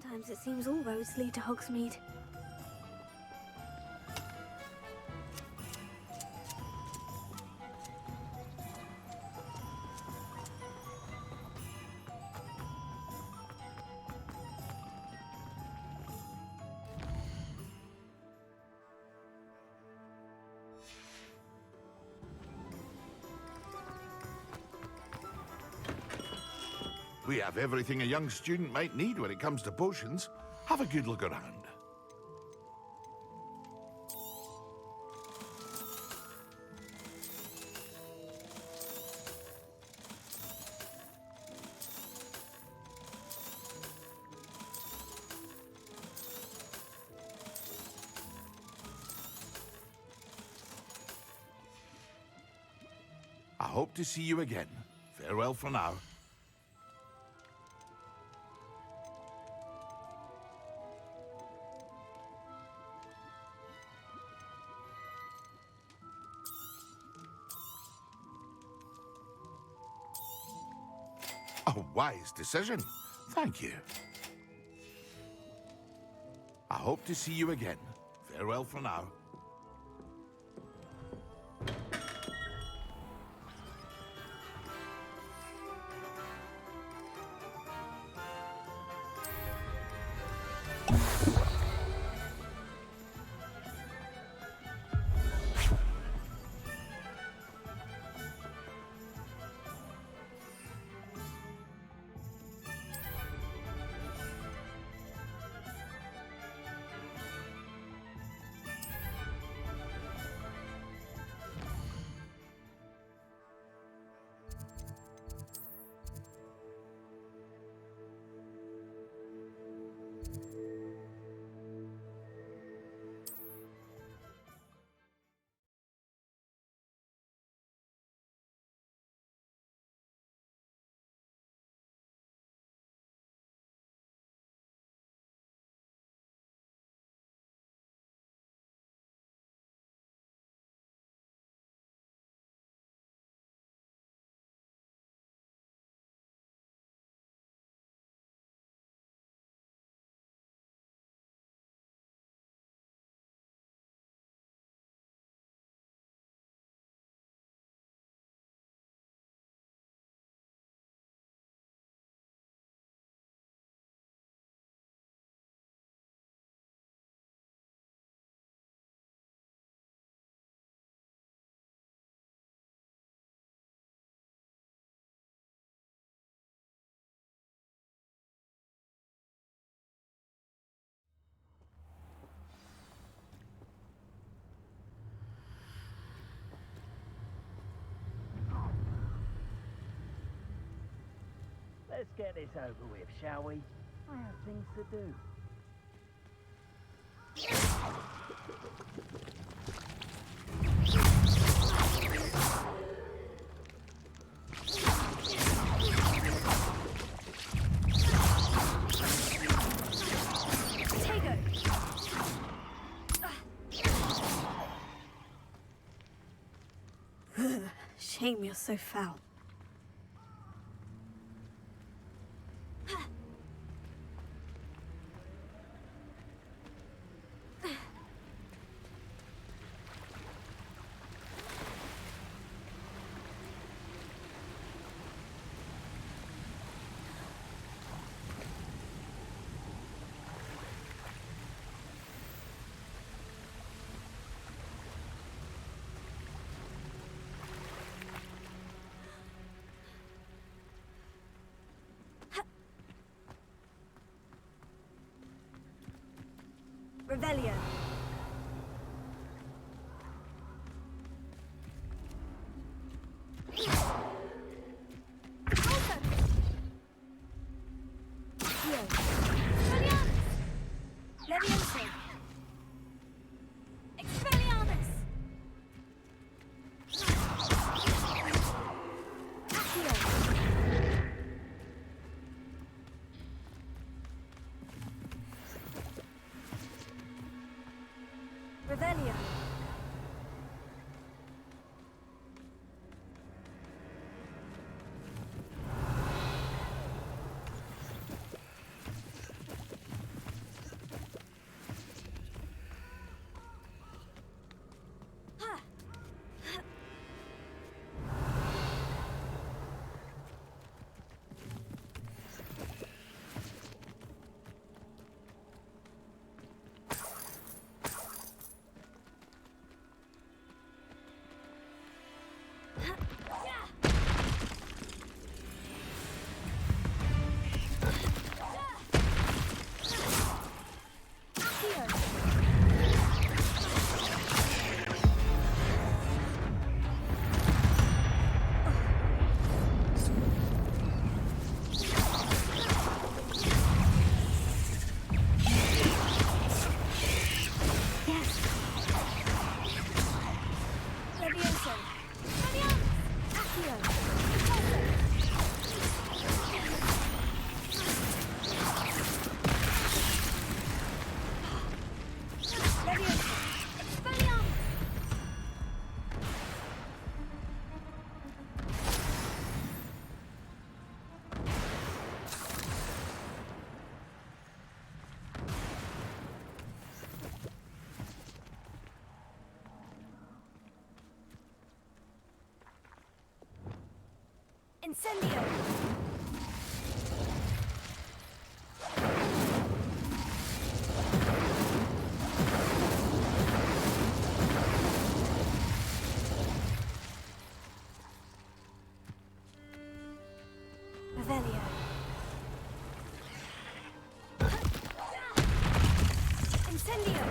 Sometimes it seems all roads lead to Hogsmeade. We have everything a young student might need when it comes to potions. Have a good look around. I hope to see you again. Farewell for now. A wise decision. Thank you. I hope to see you again. Farewell for now. Let's get this over with, shall we? I have things to do. Shame you're so foul. Revelio. Revelio. Incendio! Revelio. Incendio!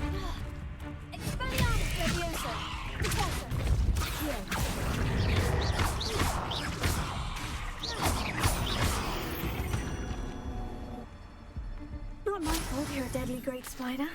Expelliarmus! Expelliarmus Leviosa! Repulsor! Accio! Not my fault you're a deadly great spider.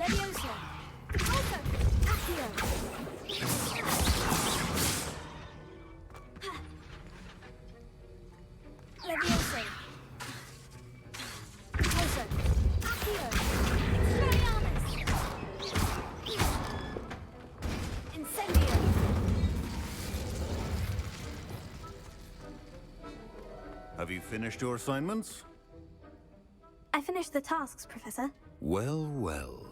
Leviosa! Repulsor! Accio! Leviosa! Repulsor! Accio! Expelliarmus! Incendio! Have you finished your assignments? I finished the tasks, Professor. Well, well.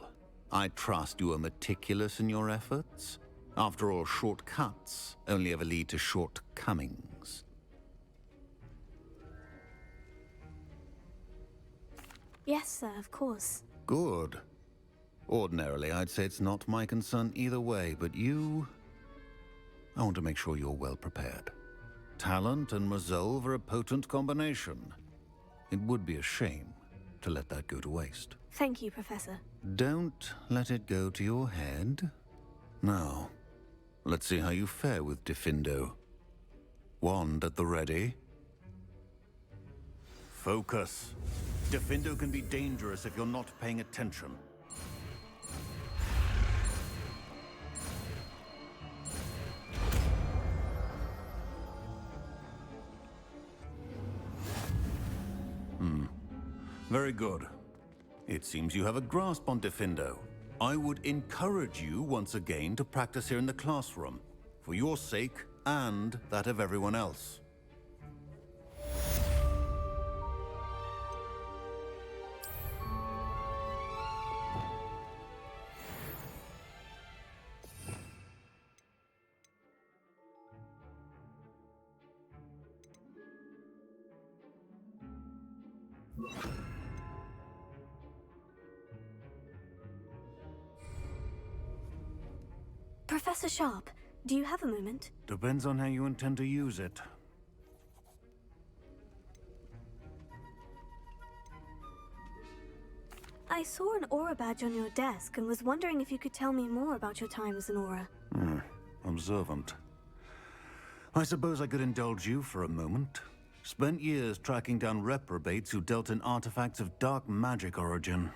I trust you are meticulous in your efforts. After all, shortcuts only ever lead to shortcomings. Yes, sir, of course. Good. Ordinarily, I'd say it's not my concern either way, but you... I want to make sure you're well prepared. Talent and resolve are a potent combination. It would be a shame to let that go to waste. Thank you, Professor. Don't let it go to your head. Now, let's see how you fare with Diffindo. Wand at the ready. Focus. Diffindo can be dangerous if you're not paying attention. Very good. It seems you have a grasp on Diffindo. I would encourage you once again to practice here in the classroom, for your sake and that of everyone else. Professor Sharp, do you have a moment? Depends on how you intend to use it. I saw an aura badge on your desk and was wondering if you could tell me more about your time as an aura. Observant. I suppose I could indulge you for a moment. Spent years tracking down reprobates who dealt in artifacts of dark magic origin.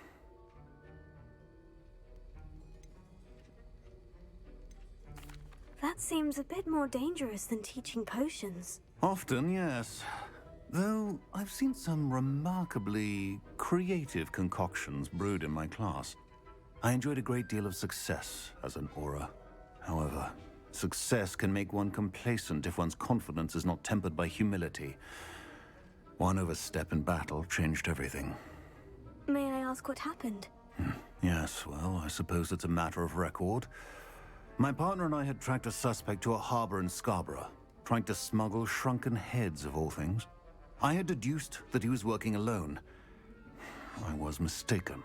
That seems a bit more dangerous than teaching potions. Often, yes. Though I've seen some remarkably creative concoctions brewed in my class. I enjoyed a great deal of success as an Aura. However, success can make one complacent if one's confidence is not tempered by humility. One overstep in battle changed everything. May I ask what happened? Yes, well, I suppose it's a matter of record. My partner and I had tracked a suspect to a harbor in Scarborough, trying to smuggle shrunken heads of all things. I had deduced that he was working alone. I was mistaken,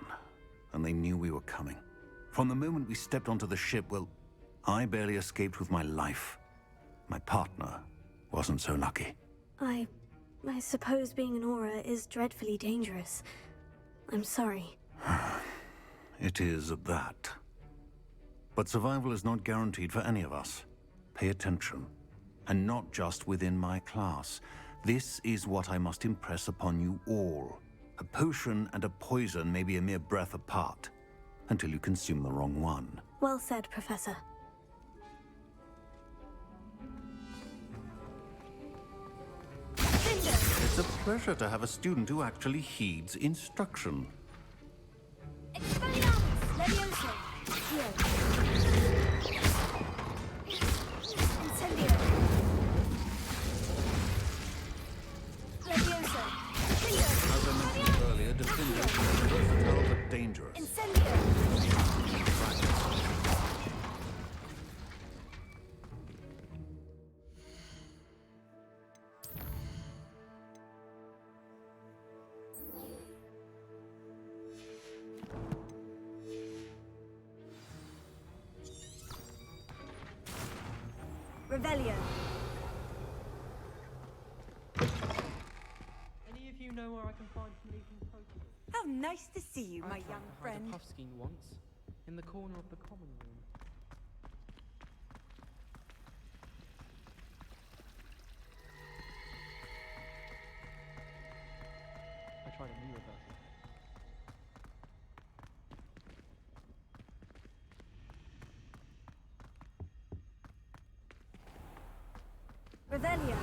and they knew we were coming. From the moment we stepped onto the ship, well, I barely escaped with my life. My partner wasn't so lucky. I suppose being an Aura is dreadfully dangerous. I'm sorry. It is that. But survival is not guaranteed for any of us. Pay attention. And not just within my class. This is what I must impress upon you all. A potion and a poison may be a mere breath apart, until you consume the wrong one. Well said, Professor. It's a pleasure to have a student who actually heeds instruction. Expelliarmus Levioso. Incendio. Levioso. As I mentioned earlier, defenders are versatile but dangerous. Incendio. Revelio. Any of you know where I can find some leaking potions? How nice to see you, my I tried young to hide friend. a puffskein once, in the corner of the common room. I tried a newer version. Revelio.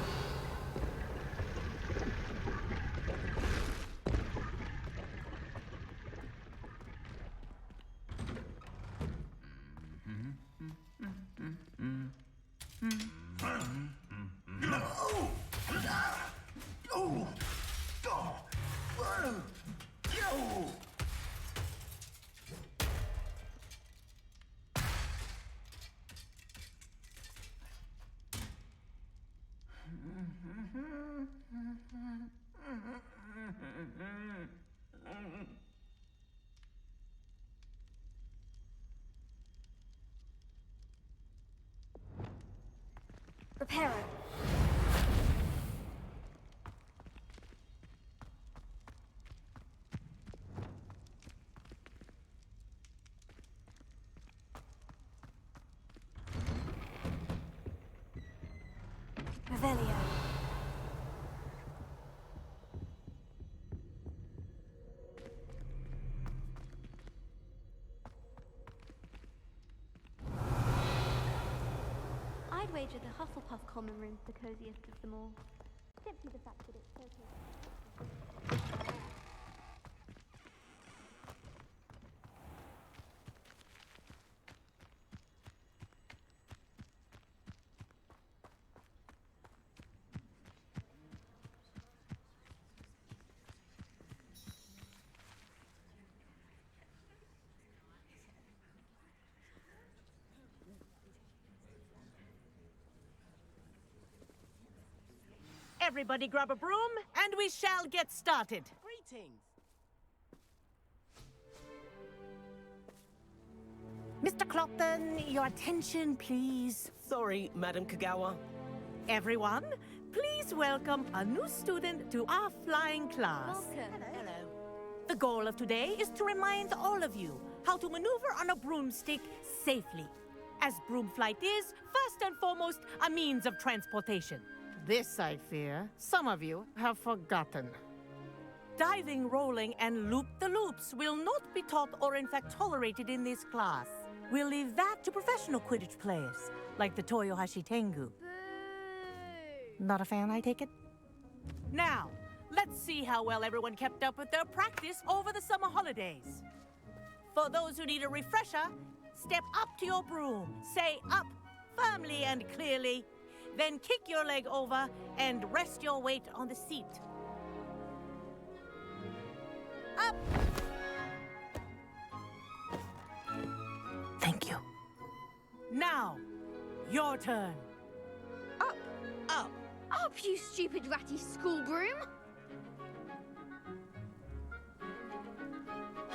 Reparo. Revelio. I'd wager the Hufflepuff common room's the coziest of them all. Simply the fact that it's so close. Everybody grab a broom, and we shall get started. Greetings. Mr. Clopton, your attention, please. Sorry, Madam Kagawa. Everyone, please welcome a new student to our flying class. Welcome. Hello. The goal of today is to remind all of you how to maneuver on a broomstick safely, as broom flight is, first and foremost, a means of transportation. This, I fear, some of you have forgotten. Diving, rolling, and loop-the-loops will not be taught or in fact tolerated in this class. We'll leave that to professional Quidditch players, like the Toyohashi Tengu. Not a fan, I take it? Now, let's see how well everyone kept up with their practice over the summer holidays. For those who need a refresher, step up to your broom, say up firmly and clearly, then kick your leg over and rest your weight on the seat. Up! Thank you. Now, your turn. Up! Up! Up, you stupid ratty school broom!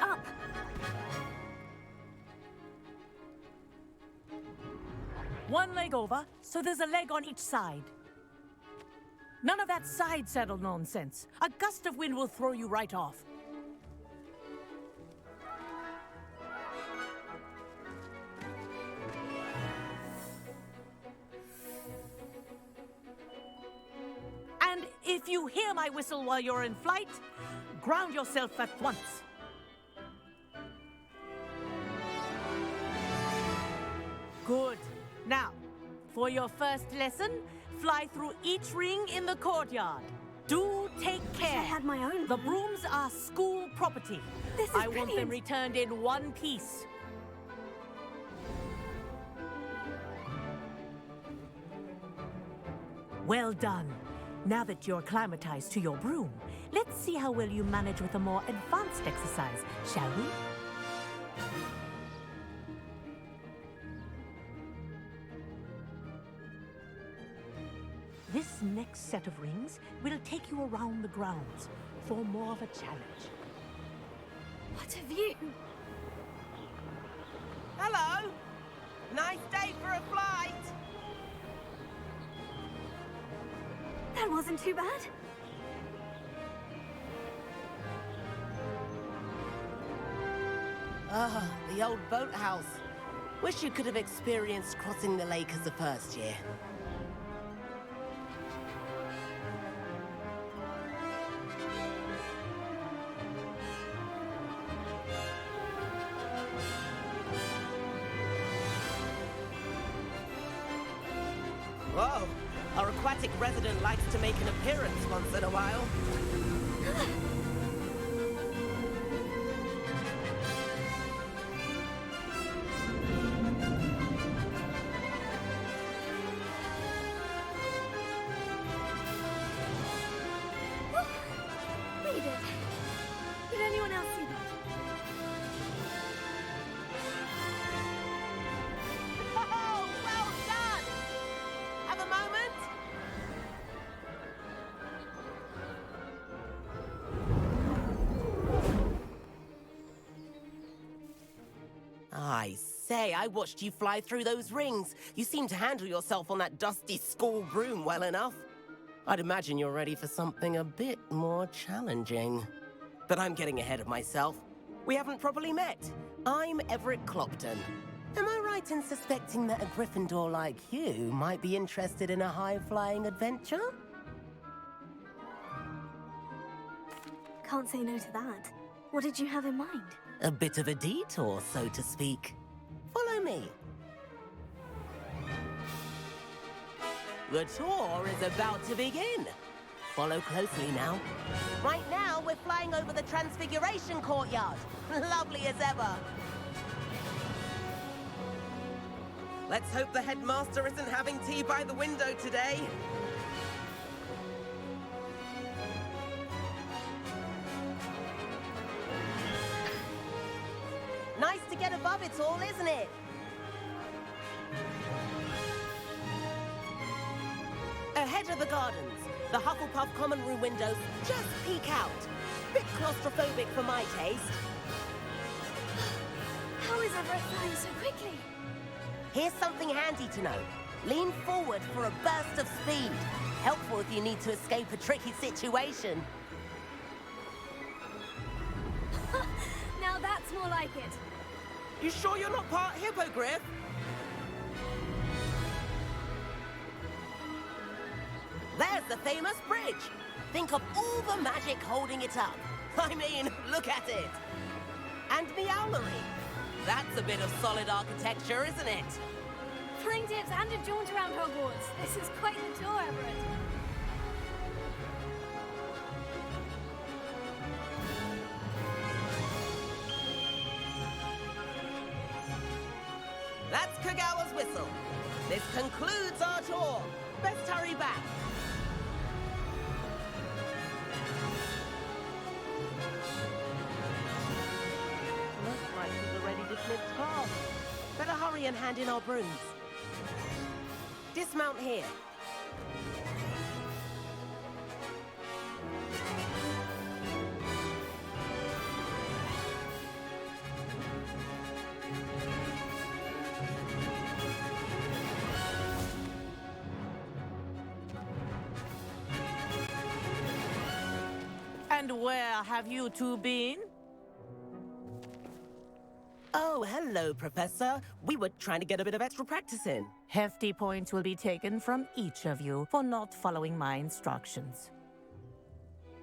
Up! One leg over, so there's a leg on each side. None of that side saddle nonsense. A gust of wind will throw you right off. And if you hear my whistle while you're in flight, ground yourself at once. Good. Now, for your first lesson, fly through each ring in the courtyard. Do take care. I had my own The broom. brooms are school property. This is I want them brilliant. returned in one piece. Well done. Now that you're acclimatized to your broom, let's see how well you manage with a more advanced exercise, shall we? This next set of rings will take you around the grounds for more of a challenge. What a view! Hello! Nice day for a flight! That wasn't too bad. Ah, the old boathouse. Wish you could have experienced crossing the lake as a first year. Whoa! Our aquatic resident likes to make an appearance once in a while. We did. Did anyone else see that? Oh, well done! Have a moment? I say, I watched you fly through those rings. You seem to handle yourself on that dusty school broom well enough. I'd imagine you're ready for something a bit more challenging. But I'm getting ahead of myself. We haven't properly met. I'm Everett Clopton. Am I right in suspecting that a Gryffindor like you might be interested in a high-flying adventure? Can't say no to that. What did you have in mind? A bit of a detour, so to speak. Follow me. The tour is about to begin. Follow closely now. Right now, we're flying over the Transfiguration Courtyard. Lovely as ever. Let's hope the headmaster isn't having tea by the window today. Nice to get above it all, isn't it? Ahead of the gardens, the Hufflepuff common room windows just peek out. Bit claustrophobic for my taste. How is Everett flying so quickly? Here's something handy to know. Lean forward for a burst of speed. Helpful if you need to escape a tricky situation. Now that's more like it. You sure you're not part hippogriff? There's the famous bridge. Think of all the magic holding it up. I mean, look at it. And Meowlery. That's a bit of solid architecture, isn't it? Flying dips and a jaunt around Hogwarts. This is quite the tour, Everett. whistle. This concludes our tour. Best hurry back. Looks like we've already dismissed class. Better hurry and hand in our brooms. Dismount here. And where have you two been? Oh, hello, Professor. We were trying to get a bit of extra practice in. Hefty points will be taken from each of you for not following my instructions.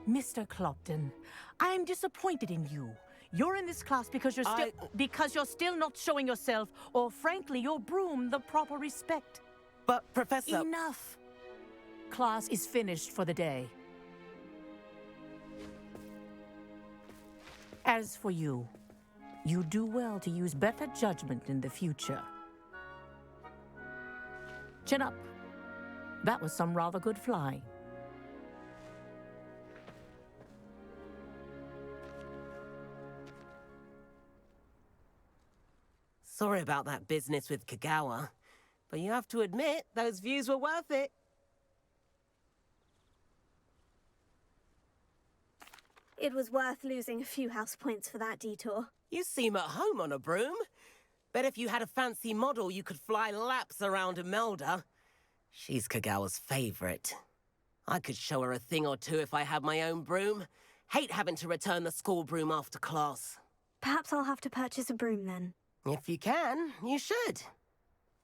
Mr. Clopton, I am disappointed in you. You're in this class because you're still not showing yourself, or frankly, your broom, the proper respect. But, Professor... Enough. Class is finished for the day. As for you, you do well to use better judgment in the future. Chin up. That was some rather good flying. Sorry about that business with Kagawa, but you have to admit, those views were worth it. It was worth losing a few house points for that detour. You seem at home on a broom. Bet if you had a fancy model, you could fly laps around Imelda. She's Kagawa's favorite. I could show her a thing or two if I had my own broom. Hate having to return the school broom after class. Perhaps I'll have to purchase a broom then. If you can, you should.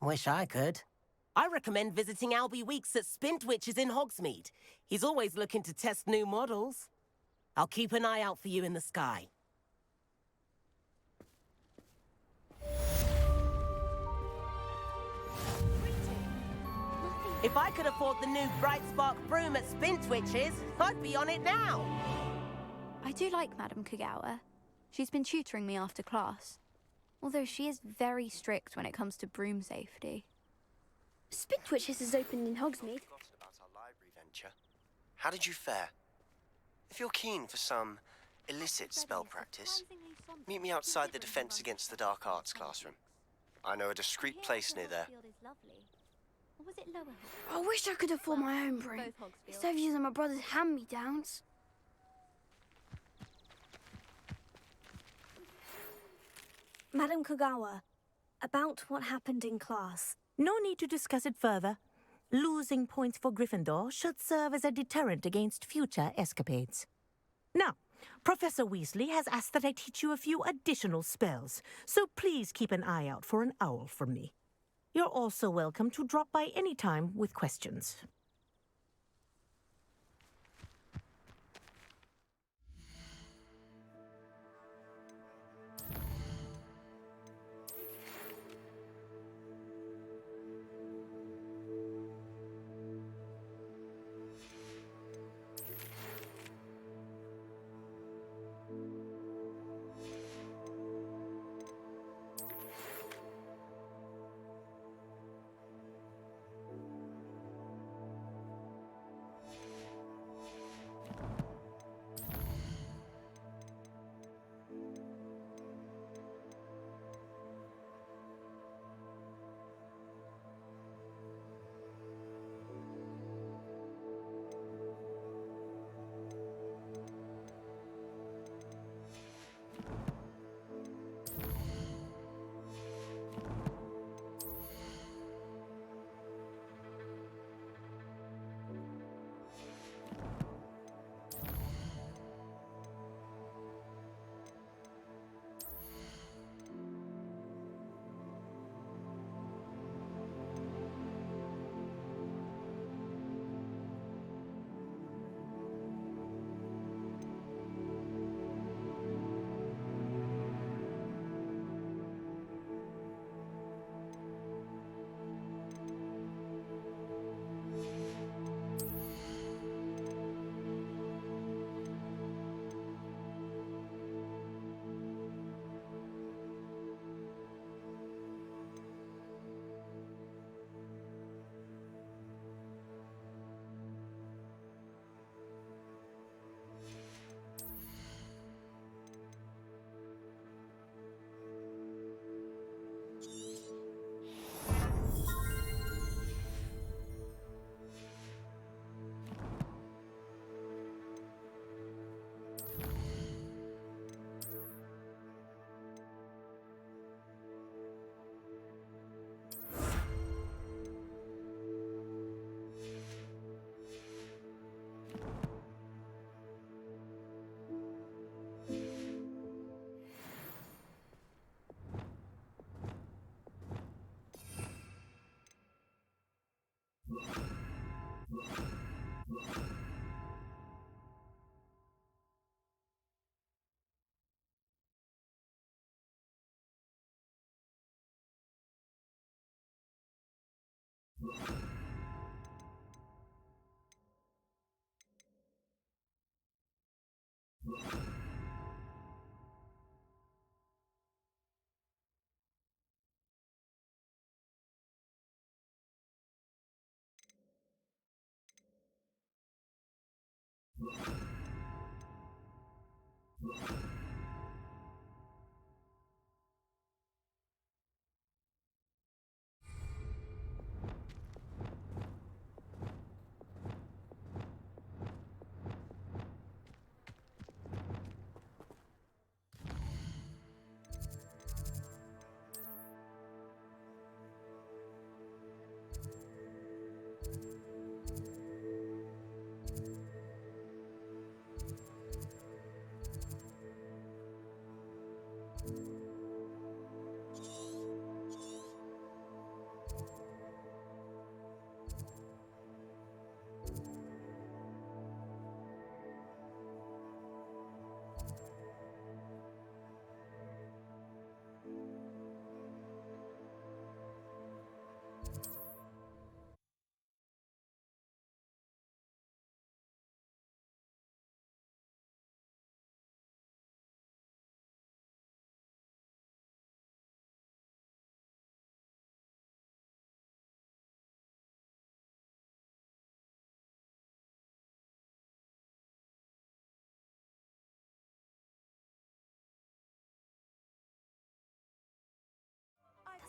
Wish I could. I recommend visiting Albie Weeks at Spintwitches in Hogsmeade. He's always looking to test new models. I'll keep an eye out for you in the sky. If I could afford the new Bright Spark broom at Spintwitches, I'd be on it now. I do like Madame Kagawa. She's been tutoring me after class. Although she is very strict when it comes to broom safety. Spintwitches is opened in Hogsmeade. Forgotten about our library venture. How did you fare? If you're keen for some illicit spell practice, meet me outside the Defense Against the Dark Arts classroom. I know a discreet place near there. I wish I could afford my own broom, instead of using my brother's hand-me-downs. Madam Kagawa, about what happened in class. No need to discuss it further. Losing points for Gryffindor should serve as a deterrent against future escapades. Now, Professor Weasley has asked that I teach you a few additional spells, so please keep an eye out for an owl from me. You're also welcome to drop by any time with questions.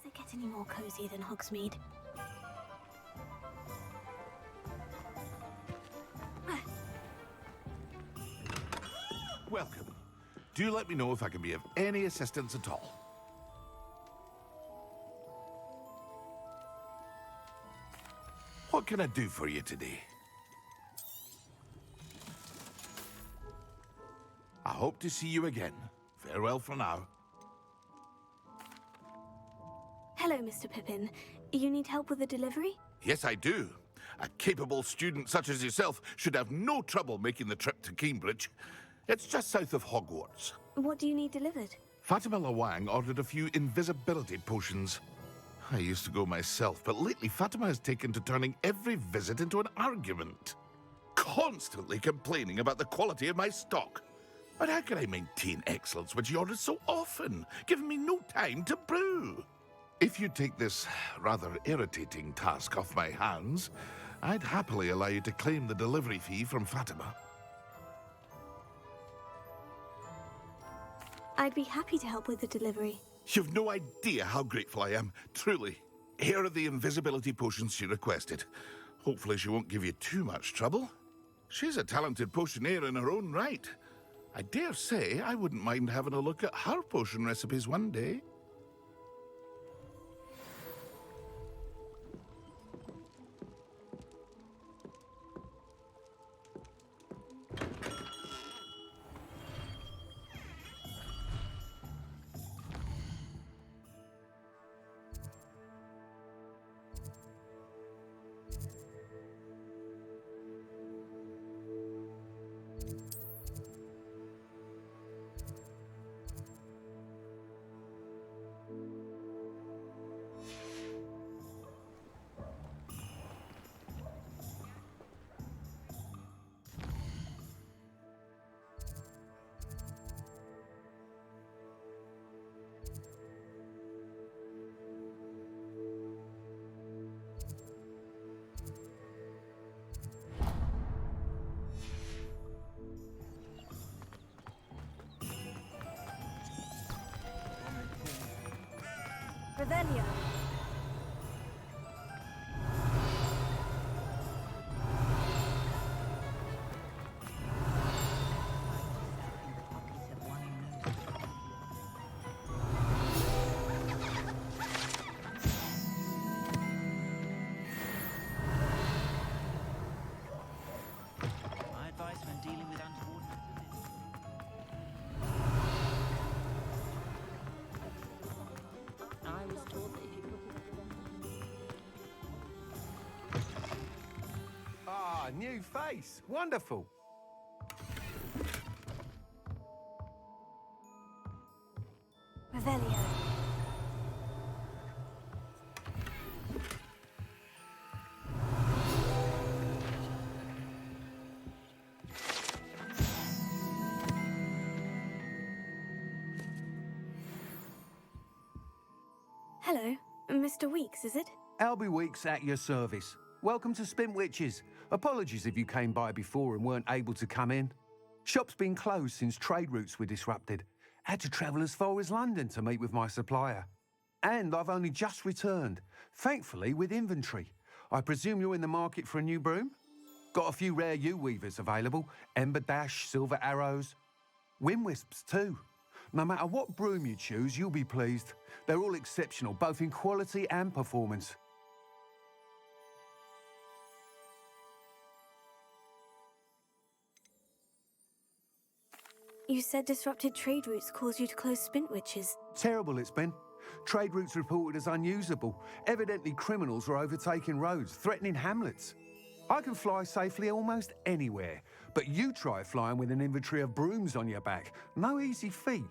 Does it get any more cozy than Hogsmeade? Welcome. Do let me know if I can be of any assistance at all. What can I do for you today? I hope to see you again. Farewell for now. Hello, Mr. Pippin. You need help with a delivery? Yes, I do. A capable student such as yourself should have no trouble making the trip to Cambridge. It's just south of Hogwarts. What do you need delivered? Fatima Lawang ordered a few invisibility potions. I used to go myself, but lately Fatima has taken to turning every visit into an argument. Constantly complaining about the quality of my stock. But how can I maintain excellence when she orders so often, giving me no time to brew? If you take this rather irritating task off my hands, I'd happily allow you to claim the delivery fee from Fatima. I'd be happy to help with the delivery. You've no idea how grateful I am, truly. Here are the invisibility potions she requested. Hopefully she won't give you too much trouble. She's a talented potioneer in her own right. I dare say I wouldn't mind having a look at her potion recipes one day. Revelio. My advice when dealing with untoward I was told that if you Ah, new face. Wonderful. Revelio. Hello, Mr. Weeks, is it? Albie Weeks at your service. Welcome to Spintwitches. Apologies if you came by before and weren't able to come in. Shop's been closed since trade routes were disrupted. Had to travel as far as London to meet with my supplier. And I've only just returned, thankfully with inventory. I presume you're in the market for a new broom? Got a few rare U-weavers available. Ember Dash, Silver Arrows. Wind Wisps too. No matter what broom you choose, you'll be pleased. They're all exceptional, both in quality and performance. You said disrupted trade routes caused you to close Spintwitches. Terrible it's been. Trade routes reported as unusable. Evidently criminals were overtaking roads, threatening hamlets. I can fly safely almost anywhere, but you try flying with an inventory of brooms on your back. No easy feat.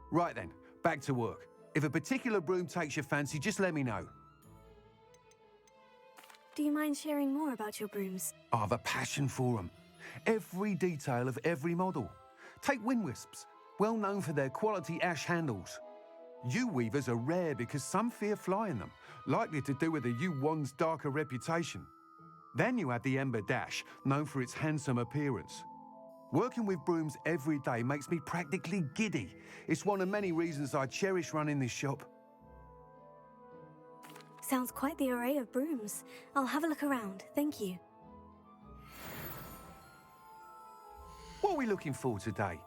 Right then, back to work. If a particular broom takes your fancy, just let me know. Do you mind sharing more about your brooms? I have a passion for them. Every detail of every model. Take Wind Wisps, well known for their quality ash handles. U-weavers are rare because some fear flying them, likely to do with the U-wand's darker reputation. Then you have the Ember Dash, known for its handsome appearance. Working with brooms every day makes me practically giddy. It's one of many reasons I cherish running this shop. Sounds quite the array of brooms. I'll have a look around, thank you. What are we looking for today?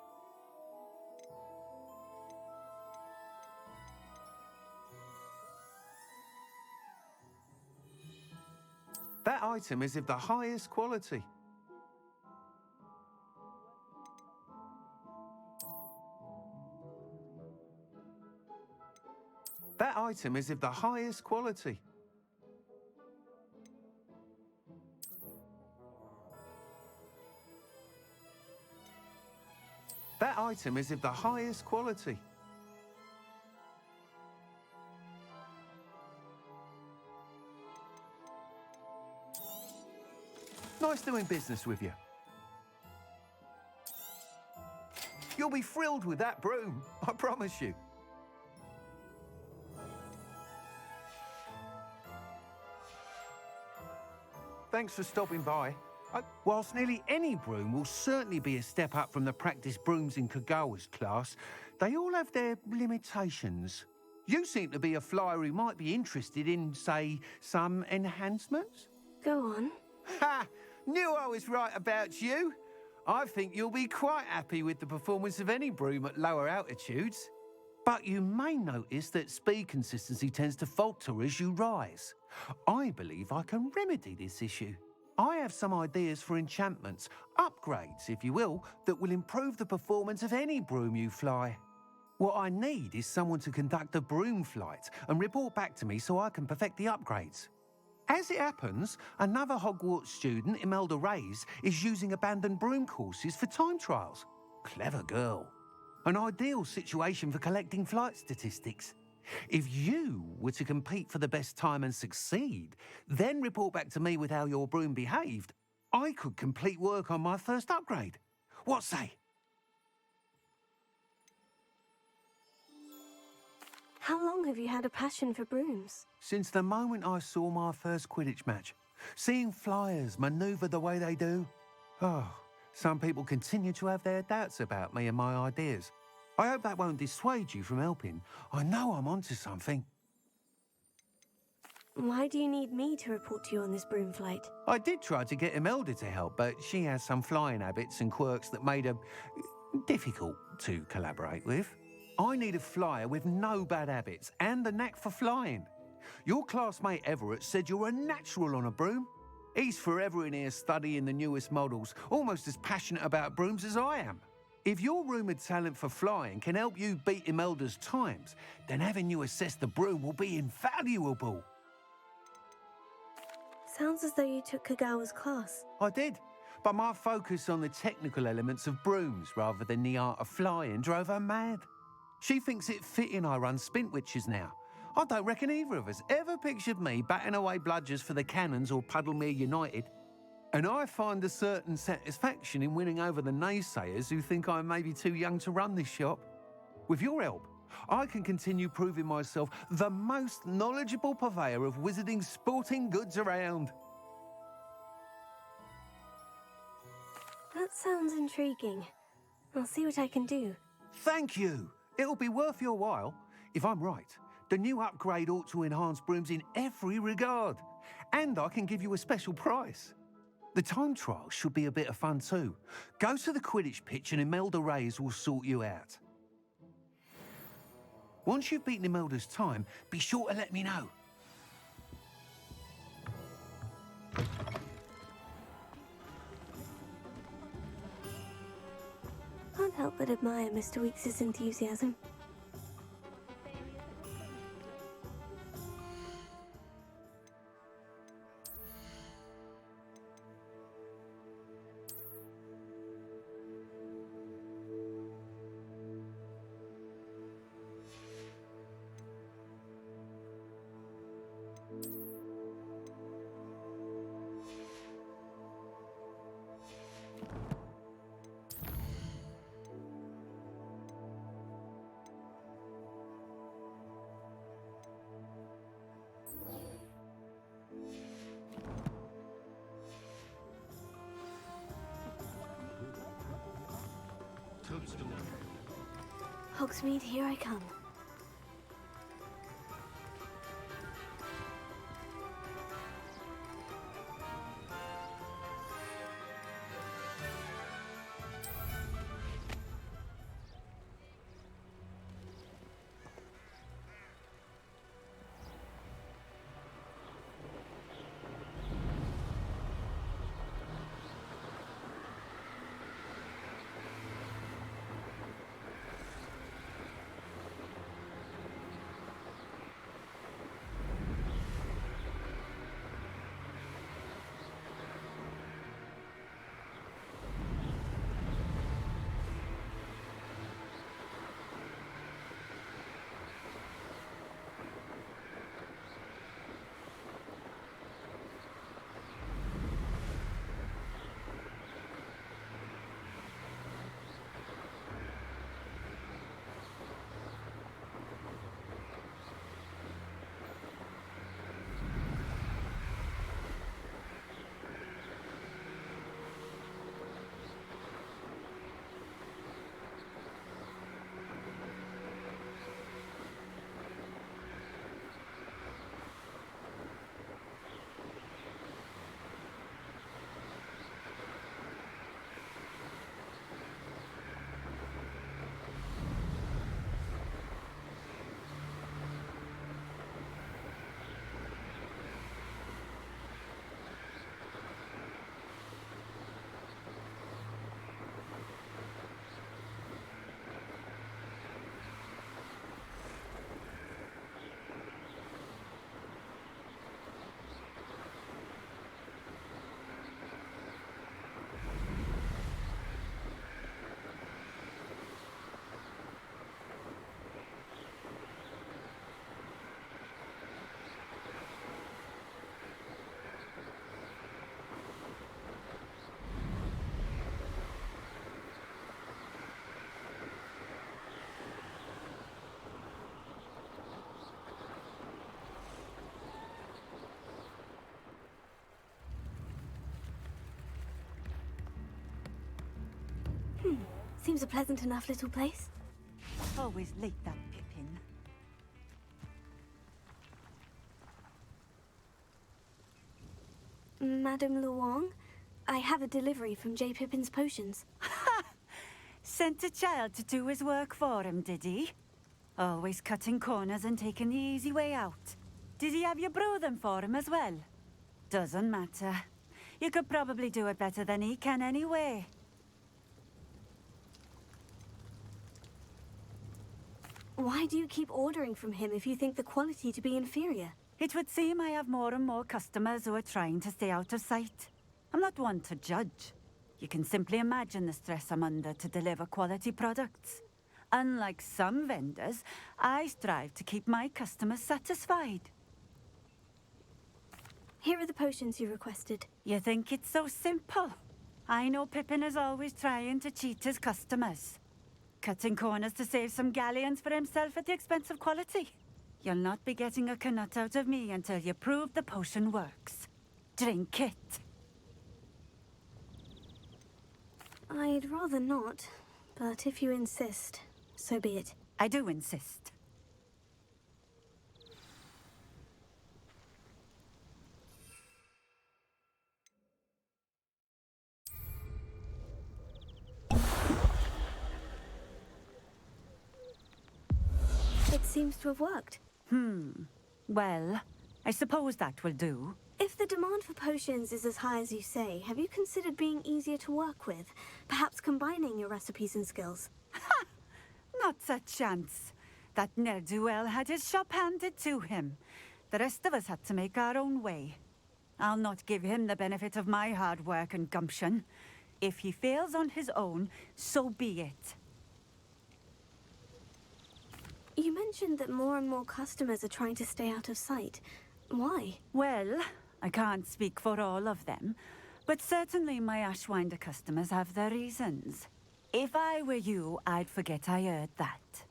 That item is of the highest quality. That item is of the highest quality. That item is of the highest quality. Nice doing business with you. You'll be thrilled with that broom, I promise you. Thanks for stopping by. Whilst nearly any broom will certainly be a step up from the practice brooms in Kagawa's class, they all have their limitations. You seem to be a flyer who might be interested in, say, some enhancements? Go on. Ha! Knew I was right about you. I think you'll be quite happy with the performance of any broom at lower altitudes. But you may notice that speed consistency tends to falter as you rise. I believe I can remedy this issue. I have some ideas for enchantments, upgrades, if you will, that will improve the performance of any broom you fly. What I need is someone to conduct a broom flight and report back to me so I can perfect the upgrades. As it happens, another Hogwarts student, Imelda Reyes, is using abandoned broom courses for time trials. Clever girl. An ideal situation for collecting flight statistics. If you were to compete for the best time and succeed, then report back to me with how your broom behaved, I could complete work on my first upgrade. What say? How long have you had a passion for brooms? Since the moment I saw my first Quidditch match. Seeing flyers manoeuvre the way they do. Oh, some people continue to have their doubts about me and my ideas. I hope that won't dissuade you from helping. I know I'm onto something. Why do you need me to report to you on this broom flight? I did try to get Imelda to help, but she has some flying habits and quirks that made her difficult to collaborate with. I need a flyer with no bad habits and the knack for flying. Your classmate Everett said you're a natural on a broom. He's forever in here studying the newest models, almost as passionate about brooms as I am. If your rumoured talent for flying can help you beat Imelda's times, then having you assess the broom will be invaluable. Sounds as though you took Kagawa's class. I did, but my focus on the technical elements of brooms rather than the art of flying drove her mad. She thinks it fitting I run Spintwitches now. I don't reckon either of us ever pictured me batting away bludgers for the Cannons or Puddlemere United. And I find a certain satisfaction in winning over the naysayers who think I'm maybe too young to run this shop. With your help, I can continue proving myself the most knowledgeable purveyor of wizarding sporting goods around. That sounds intriguing. I'll see what I can do. Thank you. It'll be worth your while. If I'm right, the new upgrade ought to enhance brooms in every regard. And I can give you a special price. The time trial should be a bit of fun too. Go to the Quidditch pitch and Imelda Reyes will sort you out. Once you've beaten Imelda's time, be sure to let me know. Can't help but admire Mr. Weekes' enthusiasm. Hogsmeade, here I come. Seems a pleasant enough little place. Always late, that Pippin. Madame Luong, I have a delivery from J. Pippin's potions. Sent a child to do his work for him, did he? Always cutting corners and taking the easy way out. Did he have you brew them for him as well? Doesn't matter. You could probably do it better than he can anyway. Why do you keep ordering from him if you think the quality to be inferior? It would seem I have more and more customers who are trying to stay out of sight. I'm not one to judge. You can simply imagine the stress I'm under to deliver quality products. Unlike some vendors, I strive to keep my customers satisfied. Here are the potions you requested. You think it's so simple? I know Pippin is always trying to cheat his customers. Cutting corners to save some galleons for himself at the expense of quality. You'll not be getting a canut out of me until you prove the potion works. Drink it. I'd rather not, but if you insist, so be it. I do insist. It seems to have worked. Well, I suppose that will do. If the demand for potions is as high as you say, have you considered being easier to work with? Perhaps combining your recipes and skills? Not a chance. That ne'er-do-well had his shop handed to him. The rest of us had to make our own way. I'll not give him the benefit of my hard work and gumption. If he fails on his own, so be it. You mentioned that more and more customers are trying to stay out of sight. Why? Well, I can't speak for all of them, but certainly my Ashwinder customers have their reasons. If I were you, I'd forget I heard that.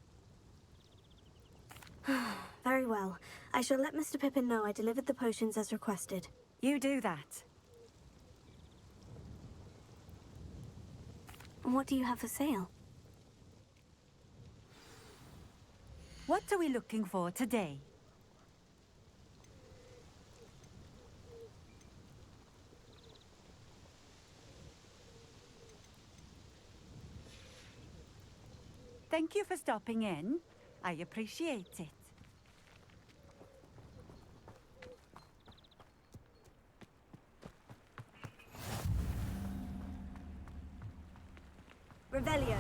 Very well. I shall let Mr. Pippin know I delivered the potions as requested. You do that. And what do you have for sale? What are we looking for today? Thank you for stopping in. I appreciate it. Revelio.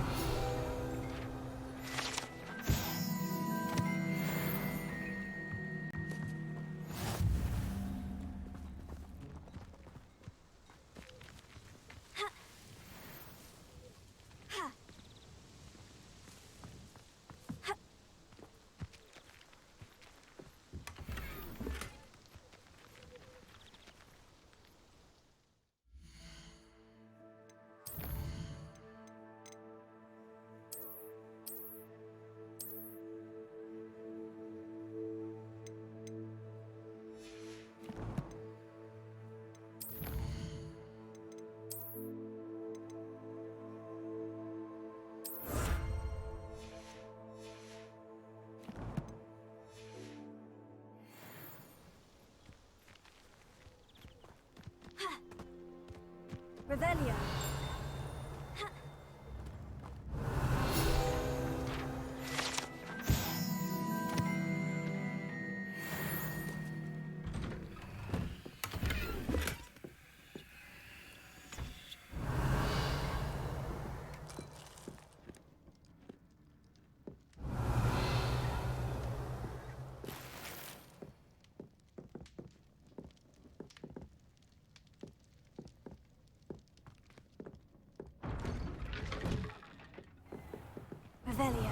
Revelio. Revelio.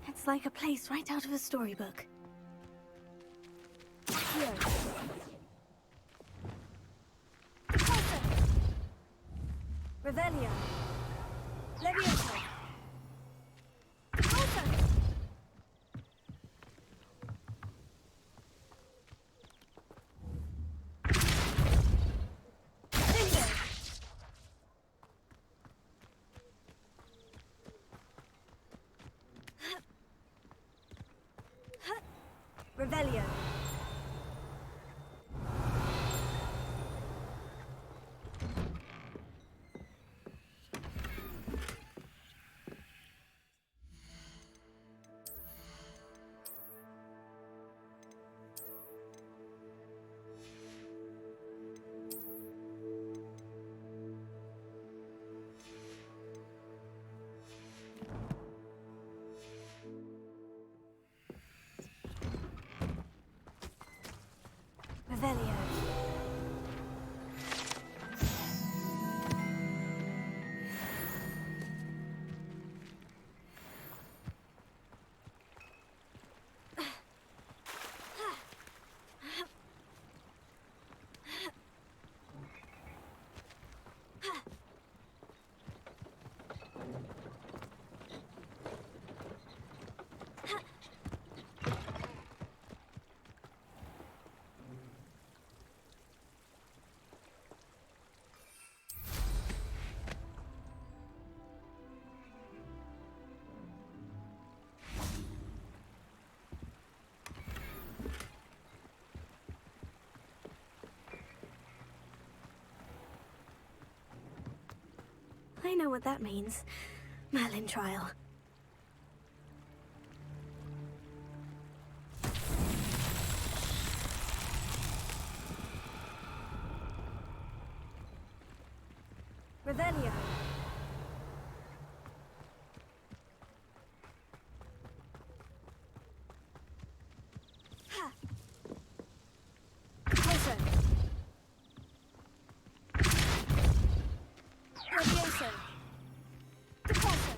It's like a place right out of a storybook. Here. Revelio. Levioso. Revelio. Revelio. know what that means. Merlin trial. Revelio. Ha. Repulso. Levioso. Repulso.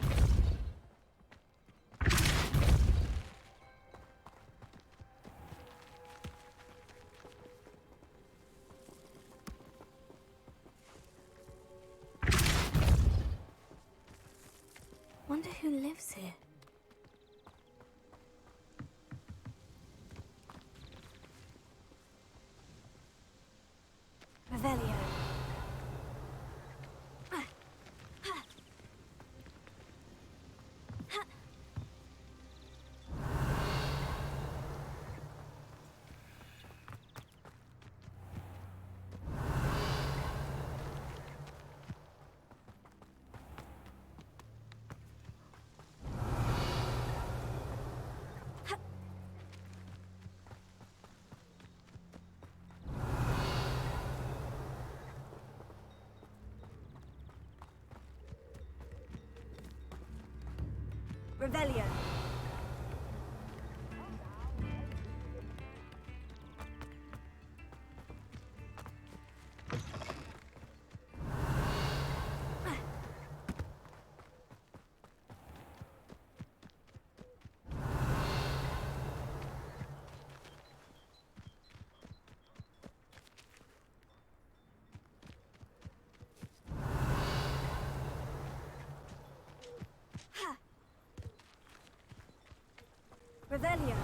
Wonder who lives here. Revelio. Revelio. Revelio.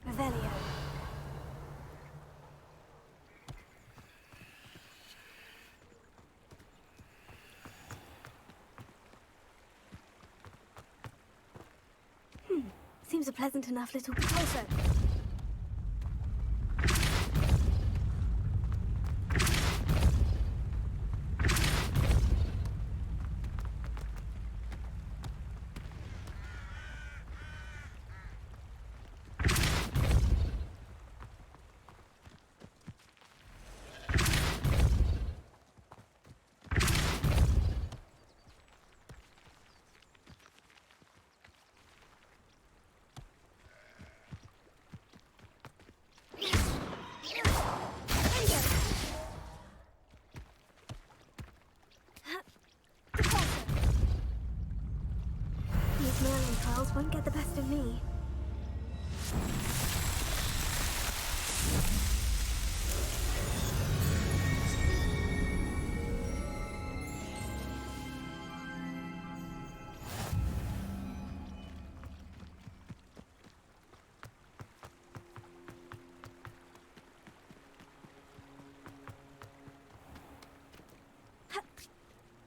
Revelio. Seems a pleasant enough little propulso. These Merlin trials won't get the best of me.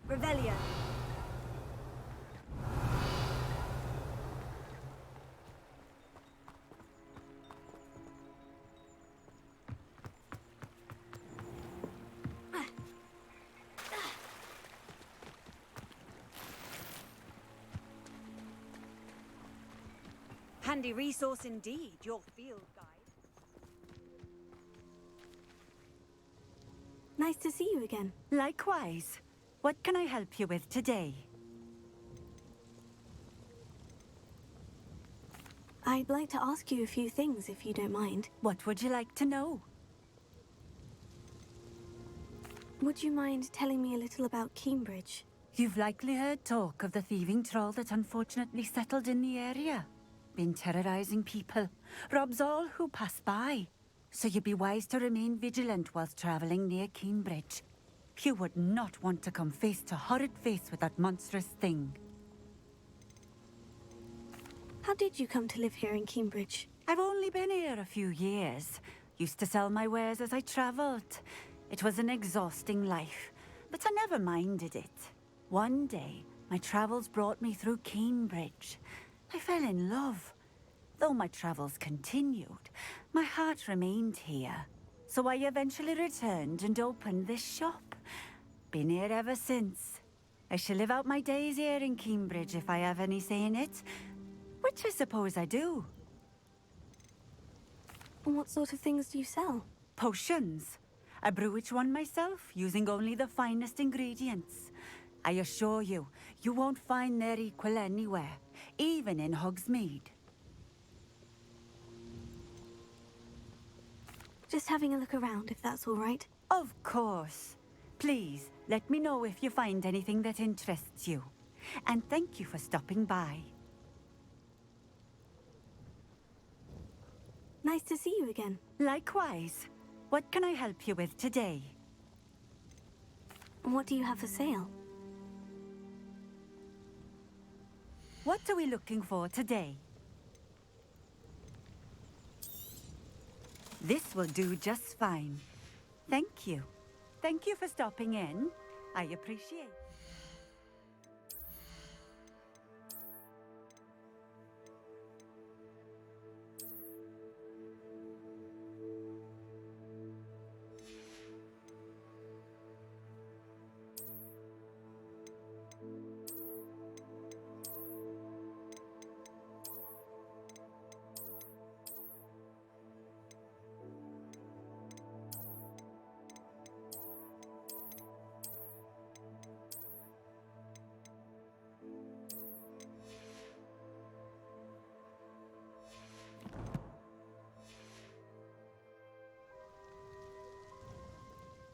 Revelio. Handy resource indeed, your field guide. Nice to see you again. Likewise. What can I help you with today? I'd like to ask you a few things, if you don't mind. What would you like to know? Would you mind telling me a little about Cambridge? You've likely heard talk of the thieving troll that unfortunately settled in the area. Been terrorizing people, robs all who pass by. So you'd be wise to remain vigilant whilst traveling near Keenbridge. You would not want to come face to horrid face with that monstrous thing. How did you come to live here in Cambridge? I've only been here a few years. Used to sell my wares as I travelled. It was an exhausting life, but I never minded it. One day, my travels brought me through Cambridge. I fell in love. Though my travels continued, my heart remained here. So I eventually returned and opened this shop. Been here ever since. I shall live out my days here in Cambridge if I have any say in it, which I suppose I do. And what sort of things do you sell? Potions. I brew each one myself, using only the finest ingredients. I assure you, you won't find their equal anywhere, even in Hogsmeade. Just having a look around, if that's all right. Of course. Please, let me know if you find anything that interests you. And thank you for stopping by. Nice to see you again. Likewise. What can I help you with today? What do you have for sale? What are we looking for today? This will do just fine. Thank you. Thank you for stopping in. I appreciate it.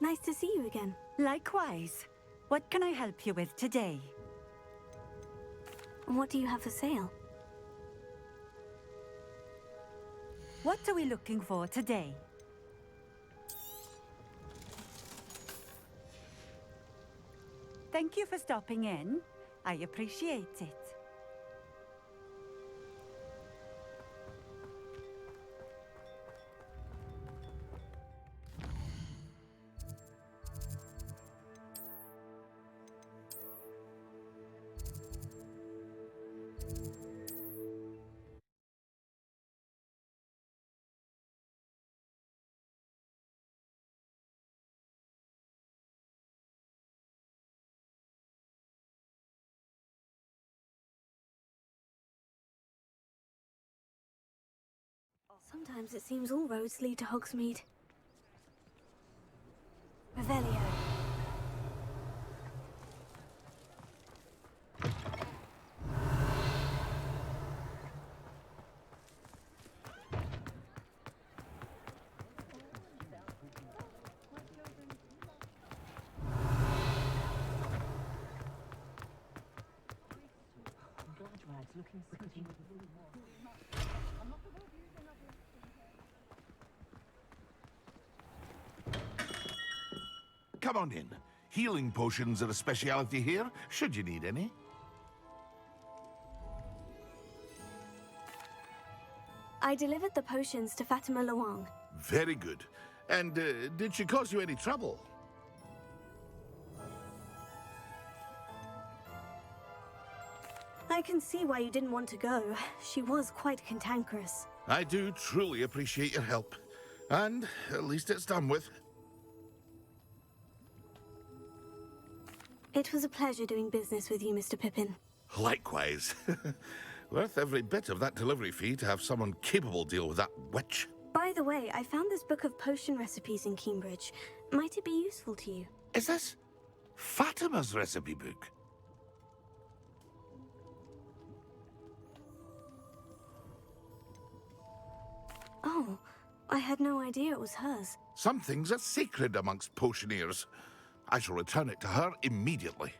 Nice to see you again. Likewise. What can I help you with today? What do you have for sale? What are we looking for today? Thank you for stopping in. I appreciate it. Sometimes it seems all roads lead to Hogsmeade. Revelio. Looking pretty. Come on in. Healing potions are a speciality here, should you need any. I delivered the potions to Fatima Luang. Very good. And did she cause you any trouble? I can see why you didn't want to go. She was quite cantankerous. I do truly appreciate your help. And at least it's done with. It was a pleasure doing business with you, Mr. Pippin. Likewise. Worth every bit of that delivery fee to have someone capable deal with that witch. By the way, I found this book of potion recipes in Cambridge. Might it be useful to you? Is this Fatima's recipe book? Oh, I had no idea it was hers. Some things are sacred amongst potioneers. I shall return it to her immediately.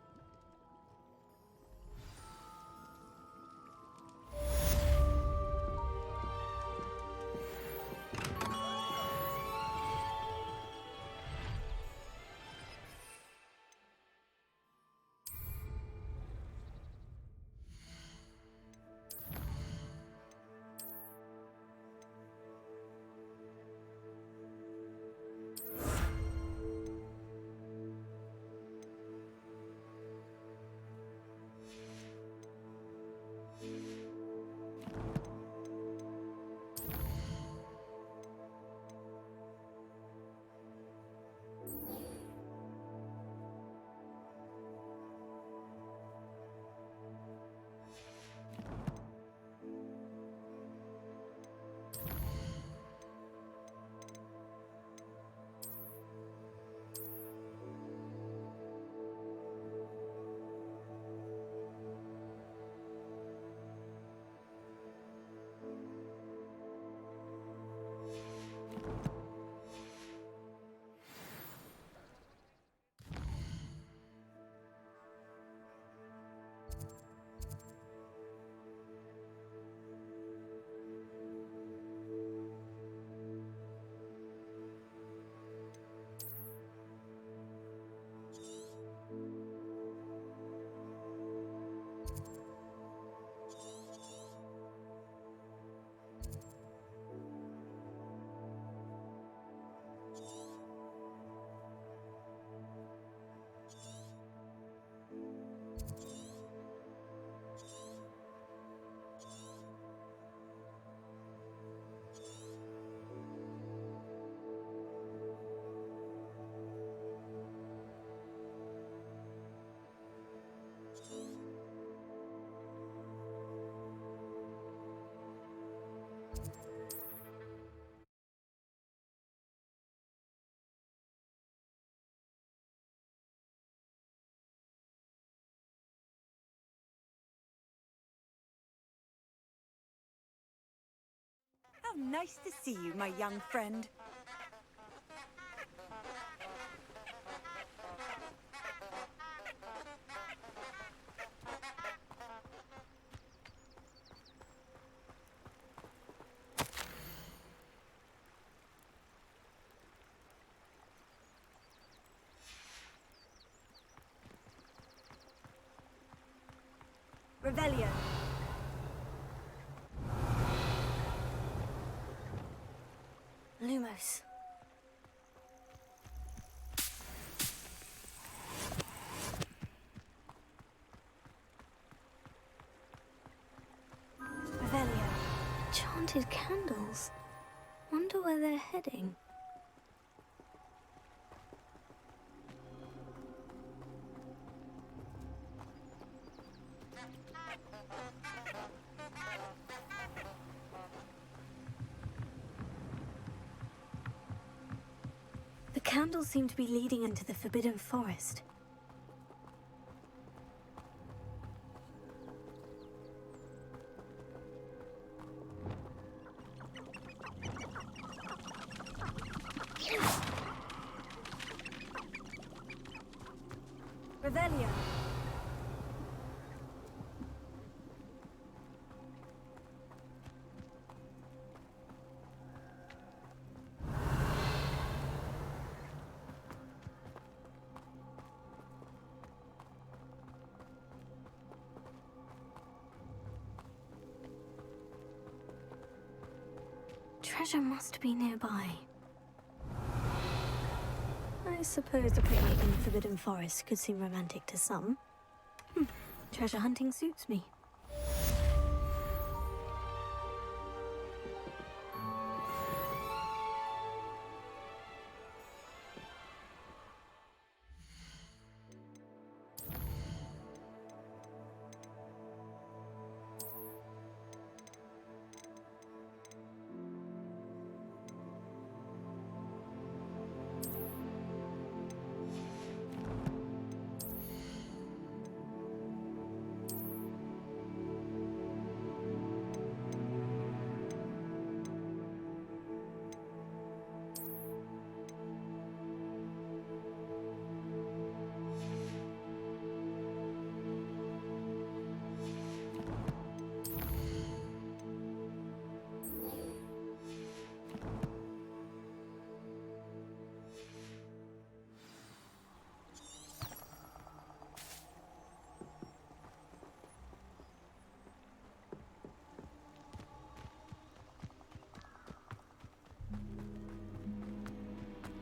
nice to see you, my young friend. Revelio. Lumos. Revelio. Enchanted candles. Wonder where they're heading. The candles seem to be leading into the Forbidden Forest. Revelio. Treasure must be nearby. I suppose a picnic in the Forbidden Forest could seem romantic to some. Treasure hunting suits me.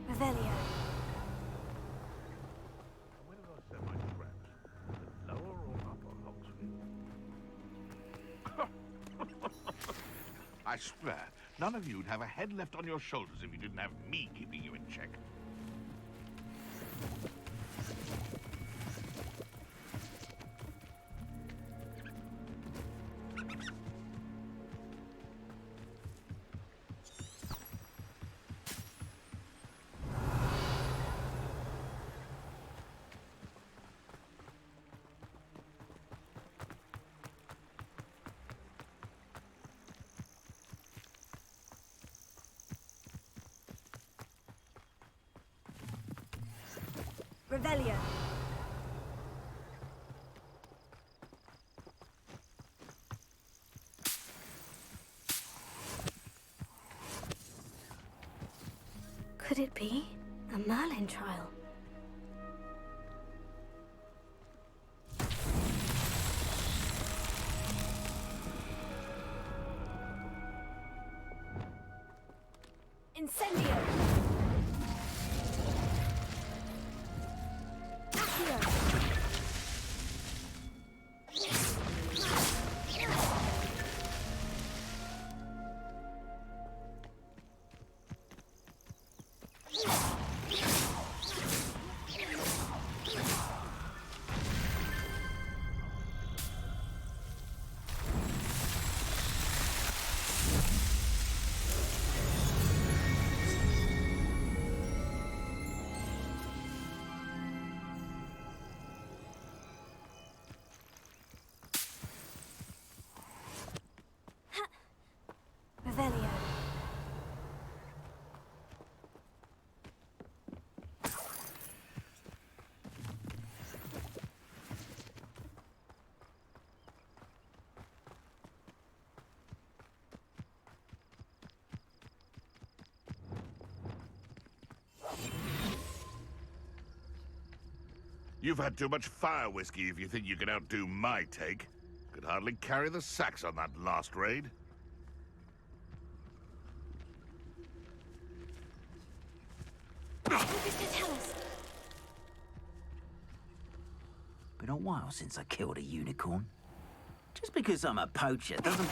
Revelio. Where did I set my traps? The lower or upper Hogsmeade? I swear, none of you'd have a head left on your shoulders if you didn't have me keeping you in check. Revelio. Could it be a Merlin trial? Incendio! You've had too much fire whiskey if you think you can outdo my take. Could hardly carry the sacks on that last raid. Been a while since I killed a unicorn. Just because I'm a poacher doesn't...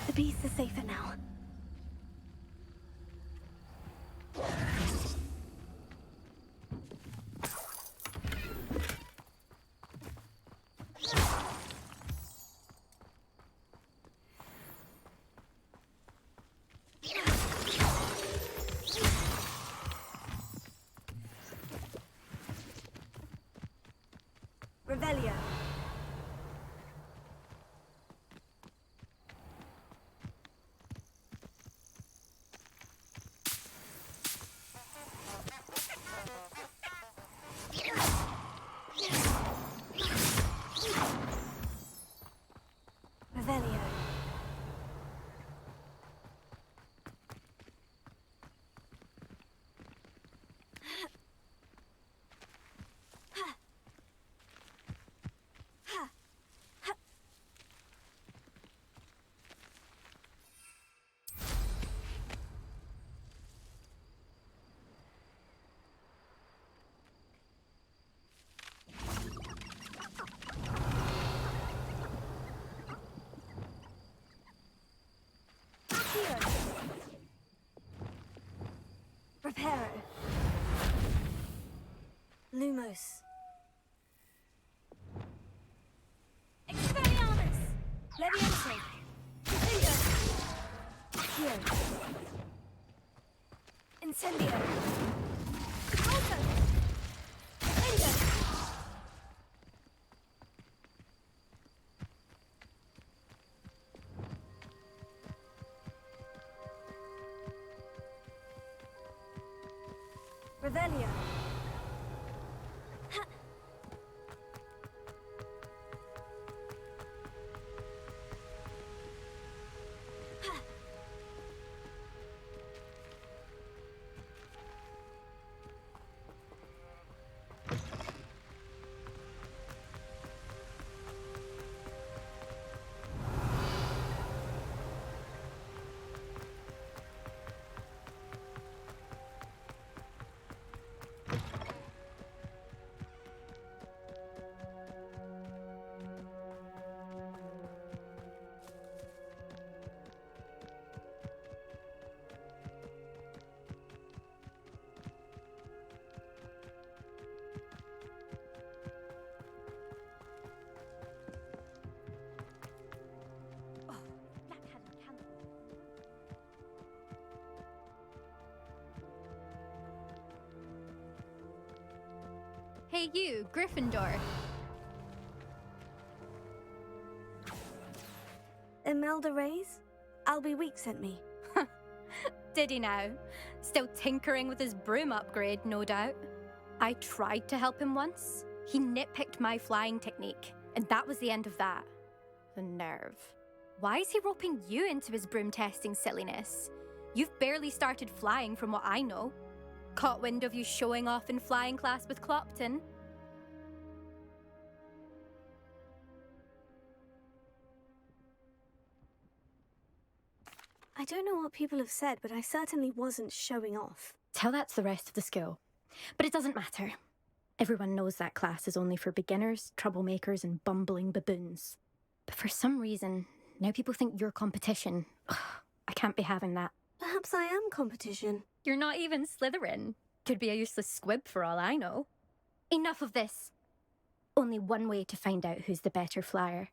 The beasts are safer now. Revelio. Revelio. Reparo. Lumos. Expelliarmus! Levioso. Cthulhu. Accio. Incendio. Alto. Incendio. Revelio. Ha. Ha. Hey you, Gryffindor. Imelda Reyes? Albie Week sent me. Did he now? Still tinkering with his broom upgrade, no doubt. I tried to help him once. He nitpicked my flying technique, and that was the end of that. The nerve. Why is he roping you into his broom testing silliness? You've barely started flying from what I know. Caught wind of you showing off in flying class with Clopton. I don't know what people have said, but I certainly wasn't showing off. Tell that to the rest of the school. But it doesn't matter. Everyone knows that class is only for beginners, troublemakers, and bumbling baboons. But for some reason, now people think you're competition. Ugh, I can't be having that. Perhaps I am competition. You're not even Slytherin. Could be a useless squib for all I know. Enough of this. Only one way to find out who's the better flyer.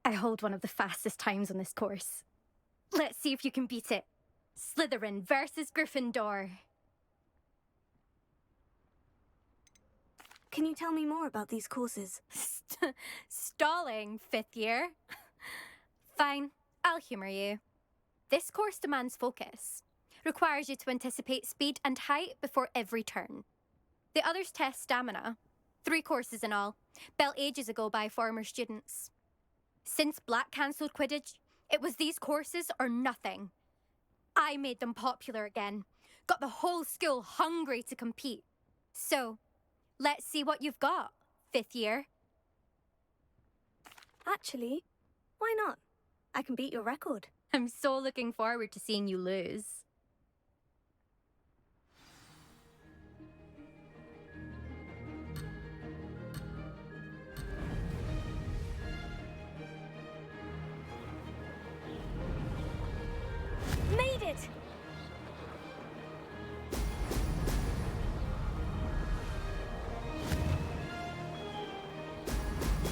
I hold one of the fastest times on this course. Let's see if you can beat it. Slytherin versus Gryffindor. Can you tell me more about these courses? Stalling, 5th year. Fine, I'll humour you. This course demands focus. Requires you to anticipate speed and height before every turn. The others test stamina. 3 courses in all, built ages ago by former students. Since Black cancelled Quidditch, it was these courses or nothing. I made them popular again. got the whole school hungry to compete. So, let's see what you've got, 5th year. Actually, why not? I can beat your record. I'm so looking forward to seeing you lose. Made it!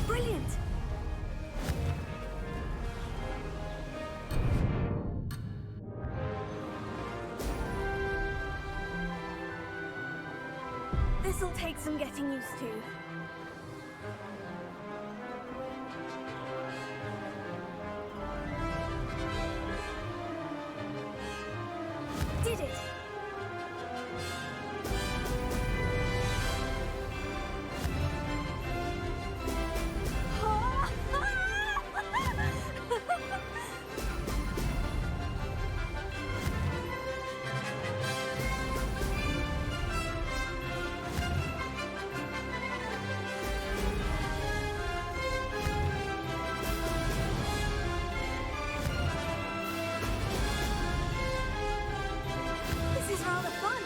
Brilliant! This'll take some getting used to. Did it! This is rather fun.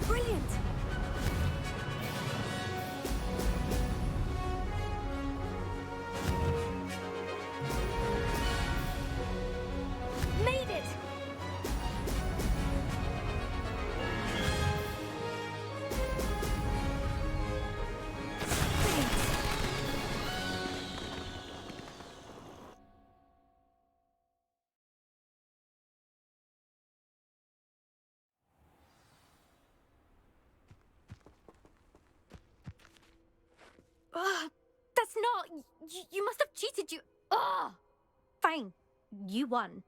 Brilliant! Made it! Ugh, that's not... You must have cheated, you... Ugh! Fine. You won.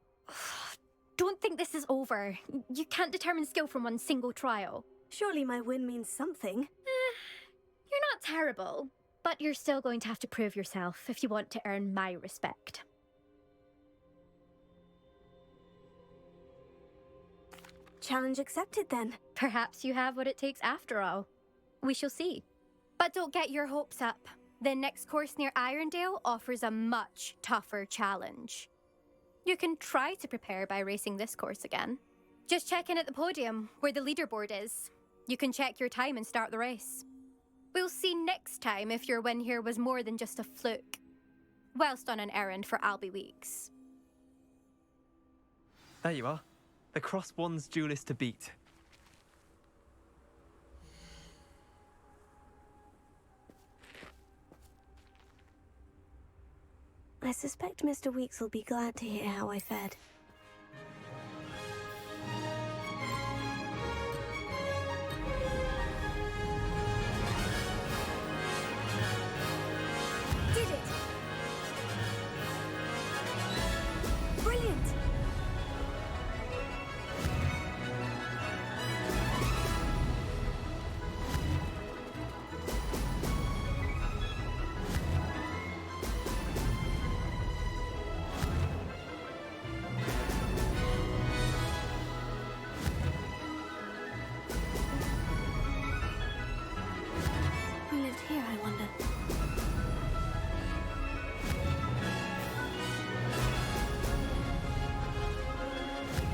Don't think this is over. You can't determine skill from one single trial. Surely my win means something. You're not terrible, but you're still going to have to prove yourself if you want to earn my respect. Challenge accepted then. Perhaps you have what it takes after all. We shall see. But don't get your hopes up. The next course near Irondale offers a much tougher challenge. You can try to prepare by racing this course again. Just check in at the podium, where the leaderboard is. You can check your time and start the race. We'll see next time if your win here was more than just a fluke. Whilst on an errand for Albie Weeks. There you are. The Cross Wands duelist to beat. I suspect Mr. Weeks will be glad to hear how I fared. Did it! Brilliant! Who lived here, I wonder?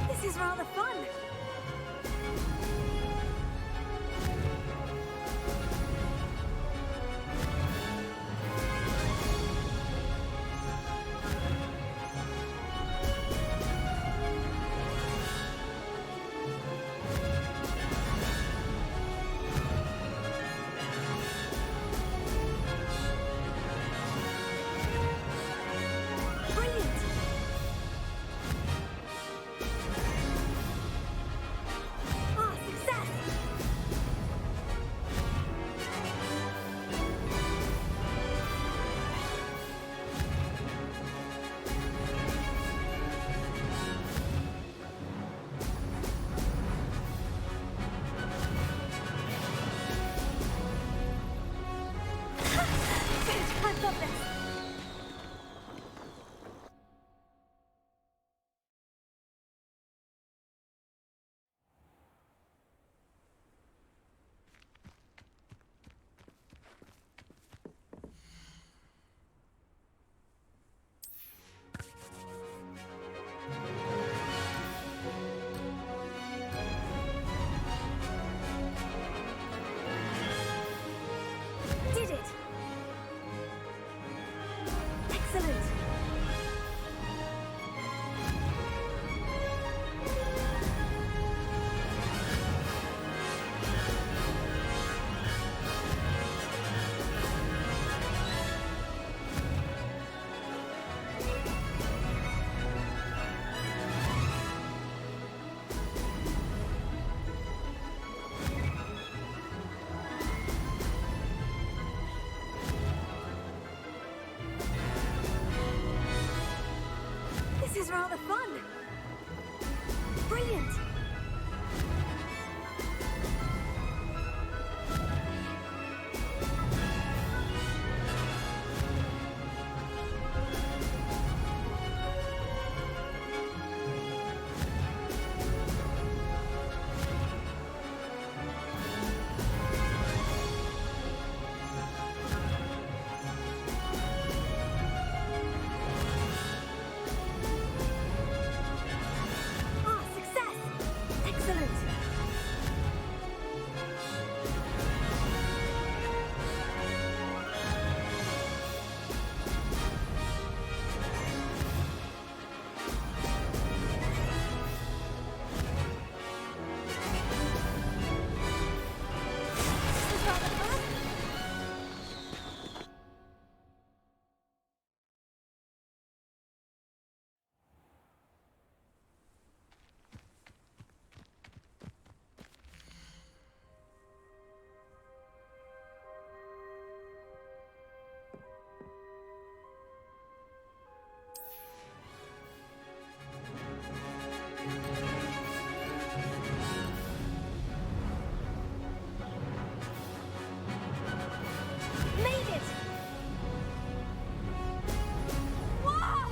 This is rather fun. Brilliant! Excellent! This is rather fun! Brilliant! Ah, success! Excellent! This is rather fun! Made it! Wow!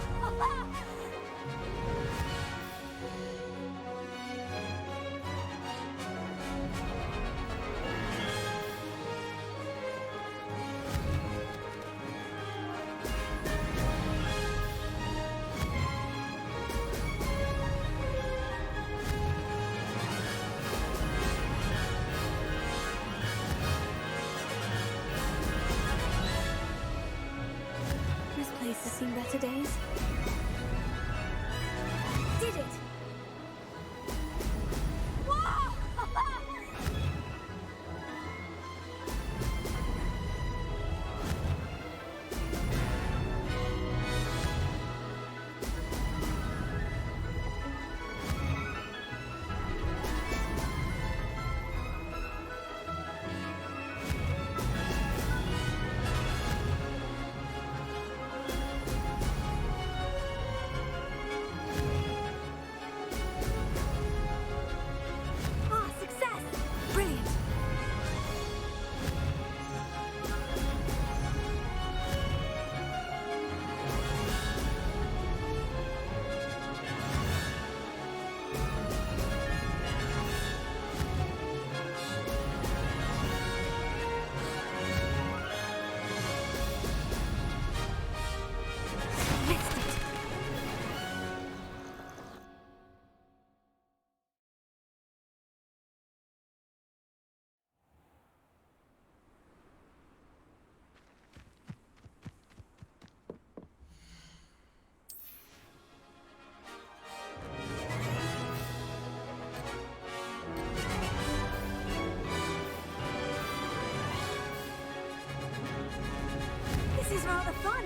This place has seen better days. Did it! Wow! Ah, success! Brilliant! Missed it! This is rather fun!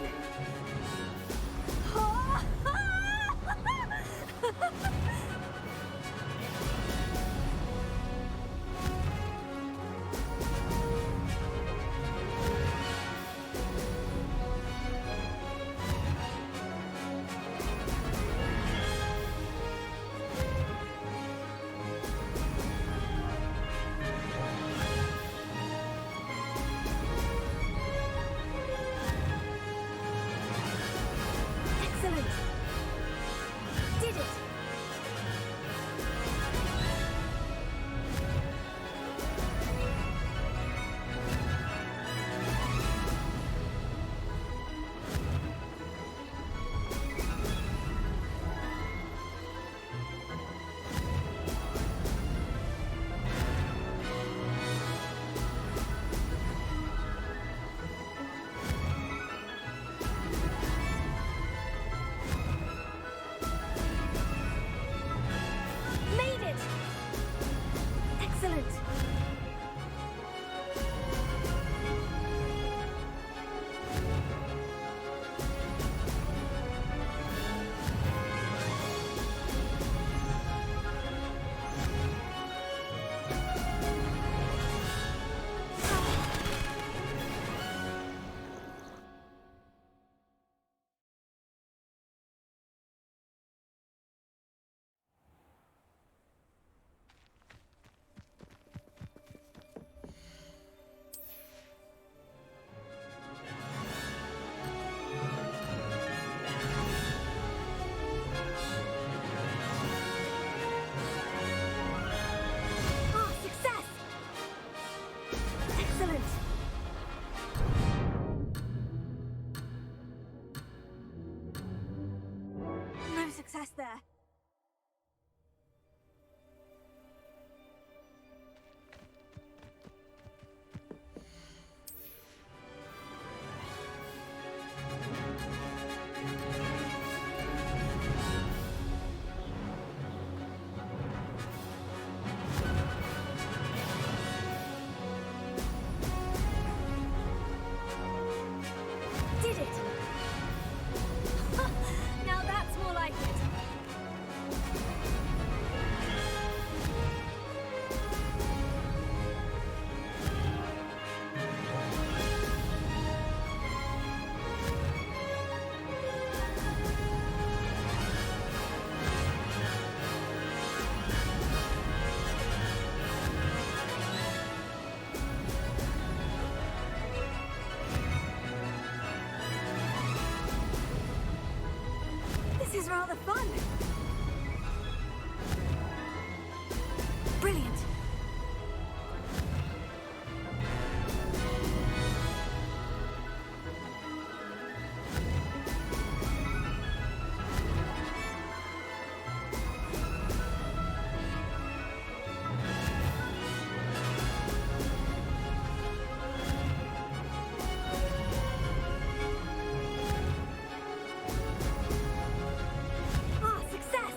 Excellent! Did it! success there. Did it! Now that's more like it. This is rather fun. Brilliant. Ah, success!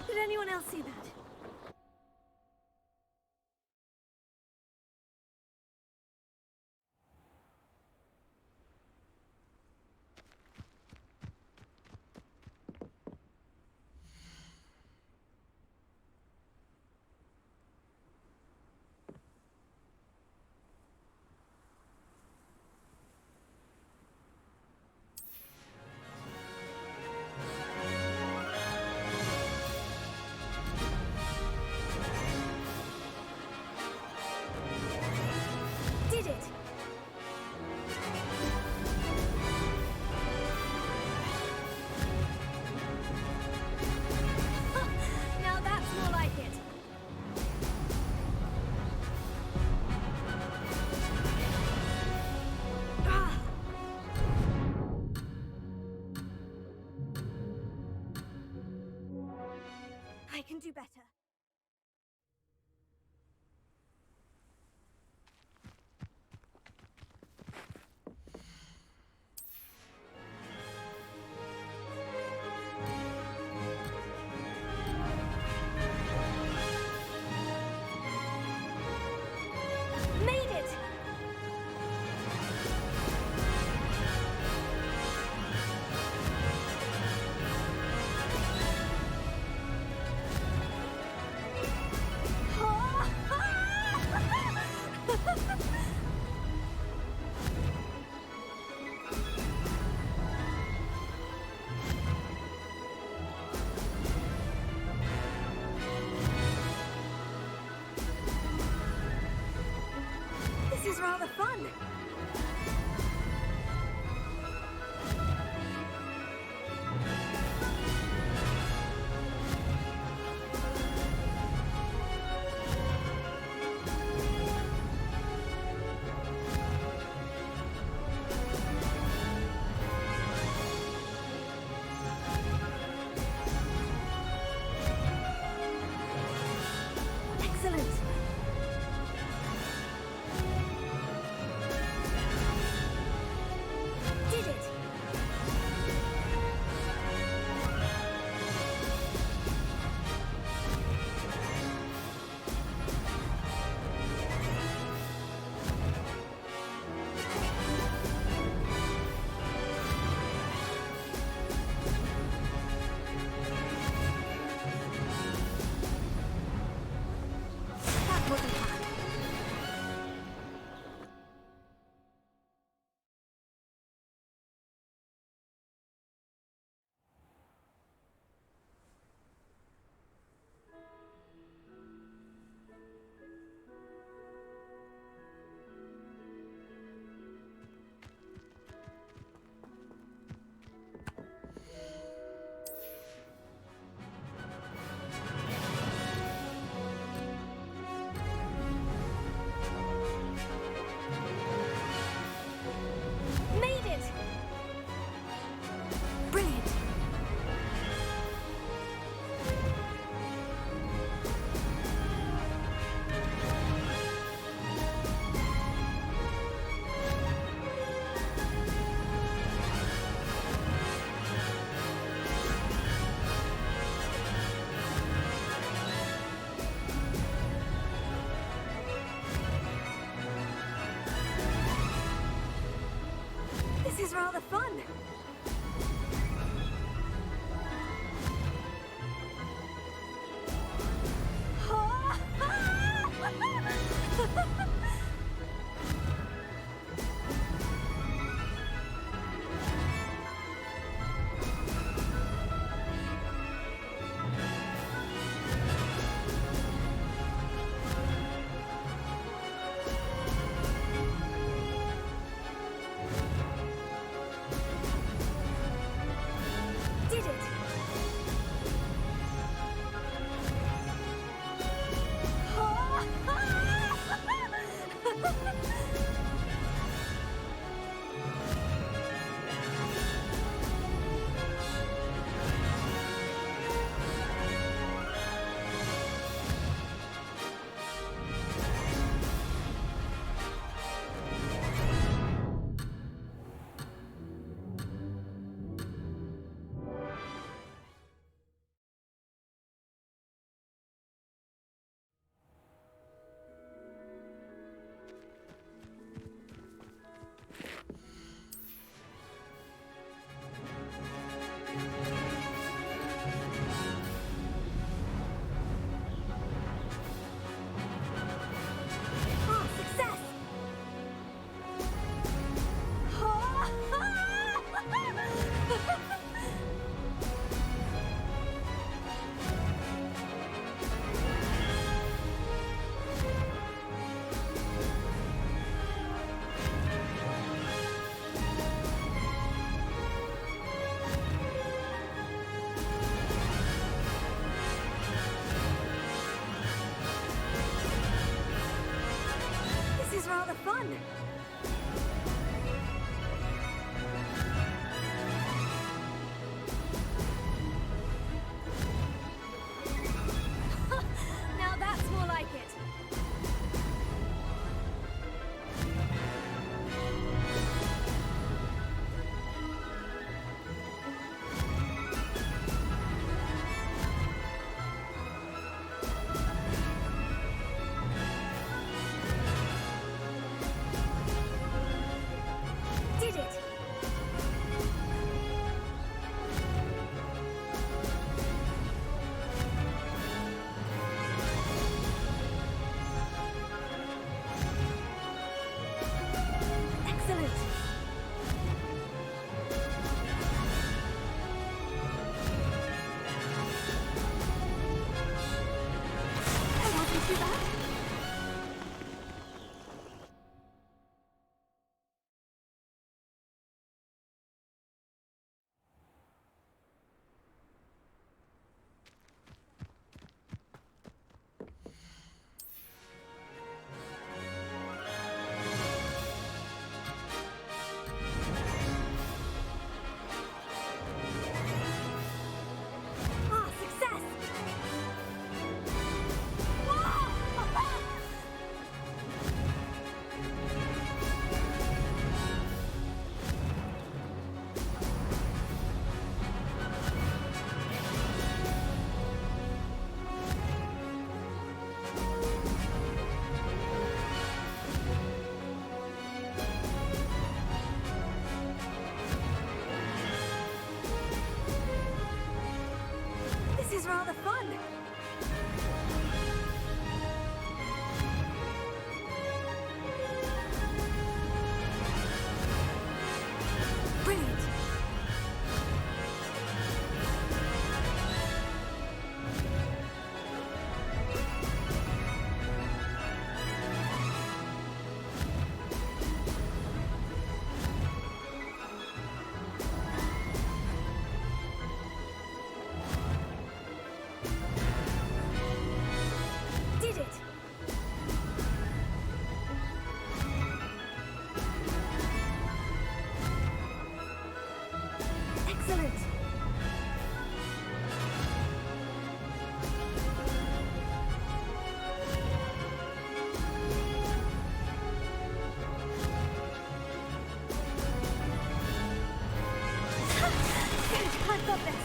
Did anyone else see that? Did it! Now that's more like it. Ah. I can do better. Made it! This is rather fun. Excellent. This is rather fun. Did it! Ah, success! This is rather fun. Now that's more like it. Did it! Excellent! That wasn't too bad. Ah, success! This is rather fun. Brilliant. Did it! Excellent! Good, I've got this!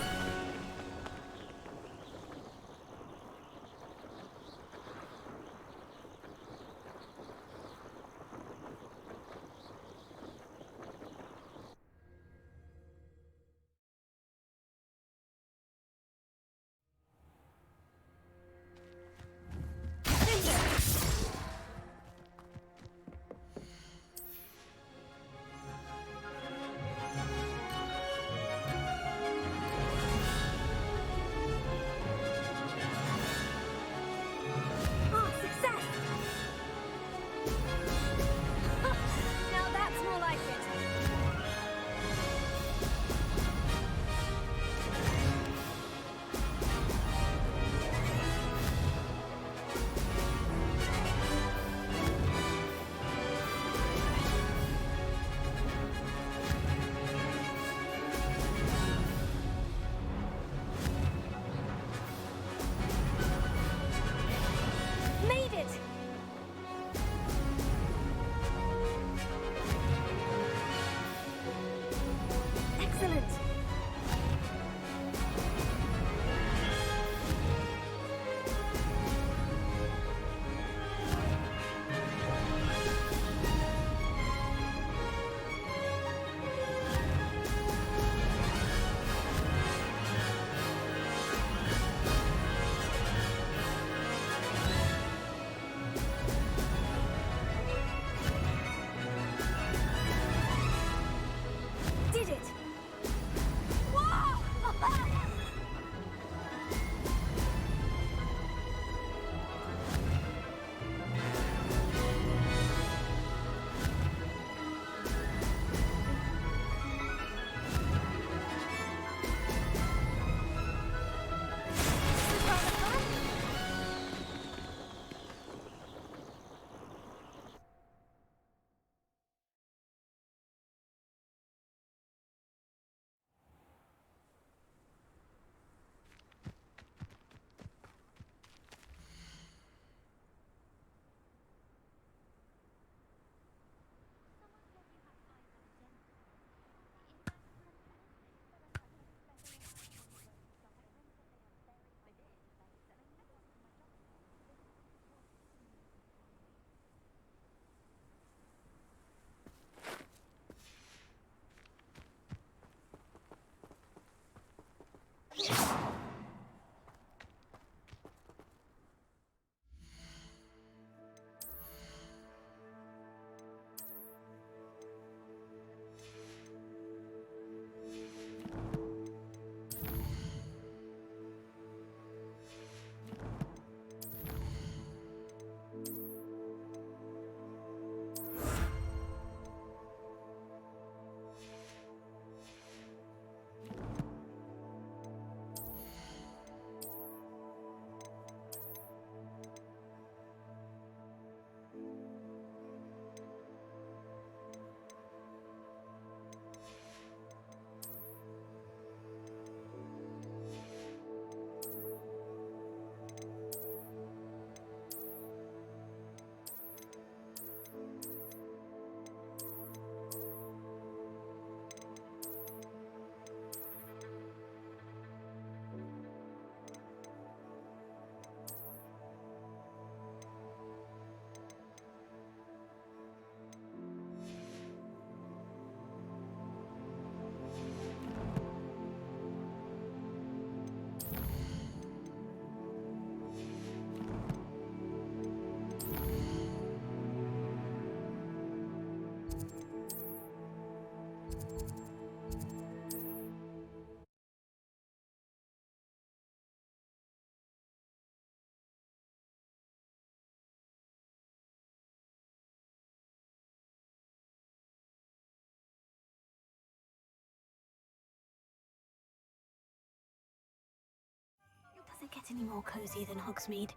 any more cozy than Hogsmeade.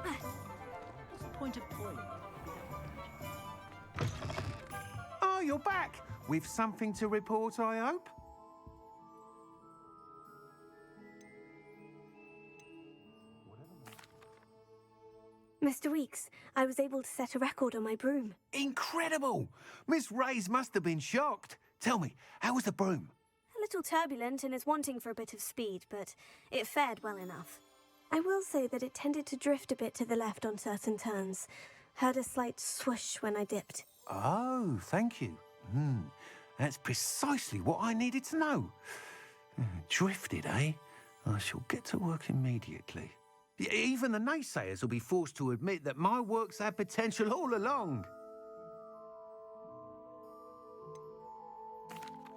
What's the point of toiling? Oh, you're back! With something to report, I hope? Mr. Weeks, I was able to set a record on my broom. Incredible! Miss Ray's must have been shocked. Tell me, how was the broom? A little turbulent and is wanting for a bit of speed, but it fared well enough. I will say that it tended to drift a bit to the left on certain turns. Heard a slight swoosh when I dipped. Oh, thank you. That's precisely what I needed to know. Drifted, eh? I shall get to work immediately. Even the naysayers will be forced to admit that my work's had potential all along.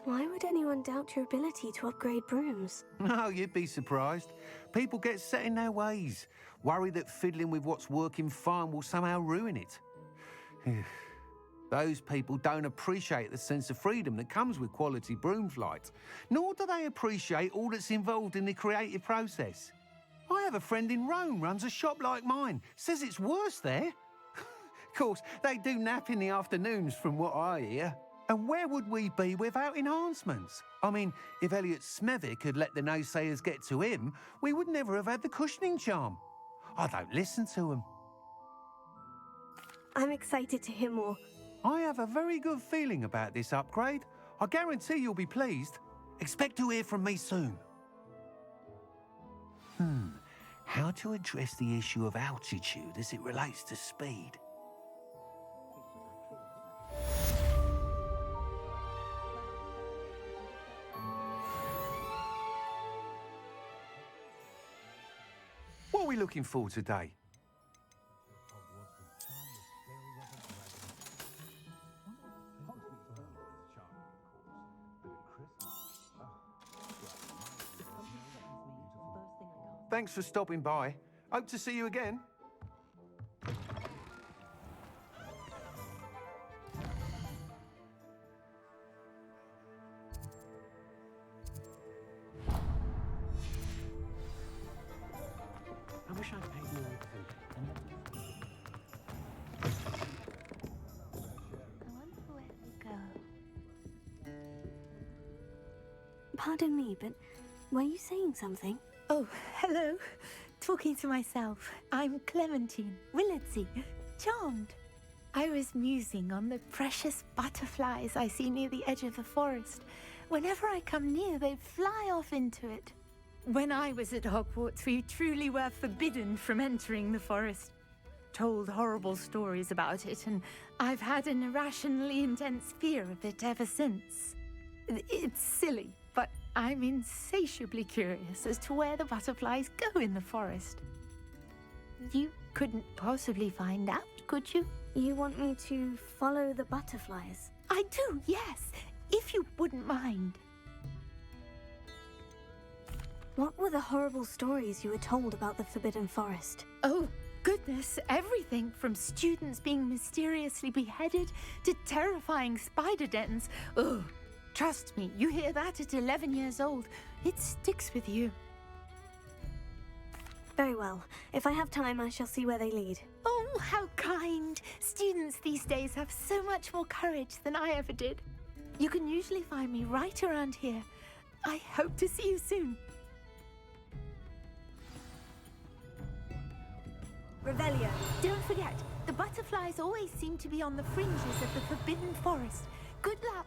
Why would anyone doubt your ability to upgrade brooms? No, you'd be surprised. People get set in their ways, worry that fiddling with what's working fine will somehow ruin it. Those people don't appreciate the sense of freedom that comes with quality broom flight, nor do they appreciate all that's involved in the creative process. I have a friend in Rome runs a shop like mine, says it's worse there. Of course, they do nap in the afternoons from what I hear. And where would we be without enhancements? I mean, if Elliot Smethwick had let the naysayers get to him, we would never have had the cushioning charm. I don't listen to them. I'm excited to hear more. I have a very good feeling about this upgrade. I guarantee you'll be pleased. Expect to hear from me soon. How to address the issue of altitude as it relates to speed? What are we looking for today? Thanks for stopping by. Hope to see you again. I wish I'd paid more attention. Pardon me, but were you saying something? Oh, hello. Talking to myself. I'm Clementine, Willardsey, charmed. I was musing on the precious butterflies I see near the edge of the forest. Whenever I come near, they fly off into it. When I was at Hogwarts, we truly were forbidden from entering the forest. Told horrible stories about it, and I've had an irrationally intense fear of it ever since. It's silly, but I'm insatiably curious as to where the butterflies go in the forest. You couldn't possibly find out, could you? You want me to follow the butterflies? I do, yes, if you wouldn't mind. What were the horrible stories you were told about the Forbidden Forest? Oh, goodness, everything from students being mysteriously beheaded to terrifying spider dens. Oh, trust me, you hear that at 11 years old, it sticks with you. Very well. If I have time, I shall see where they lead. Oh, how kind. Students these days have so much more courage than I ever did. You can usually find me right around here. I hope to see you soon. Revelio. Don't forget, the butterflies always seem to be on the fringes of the Forbidden Forest. Good luck.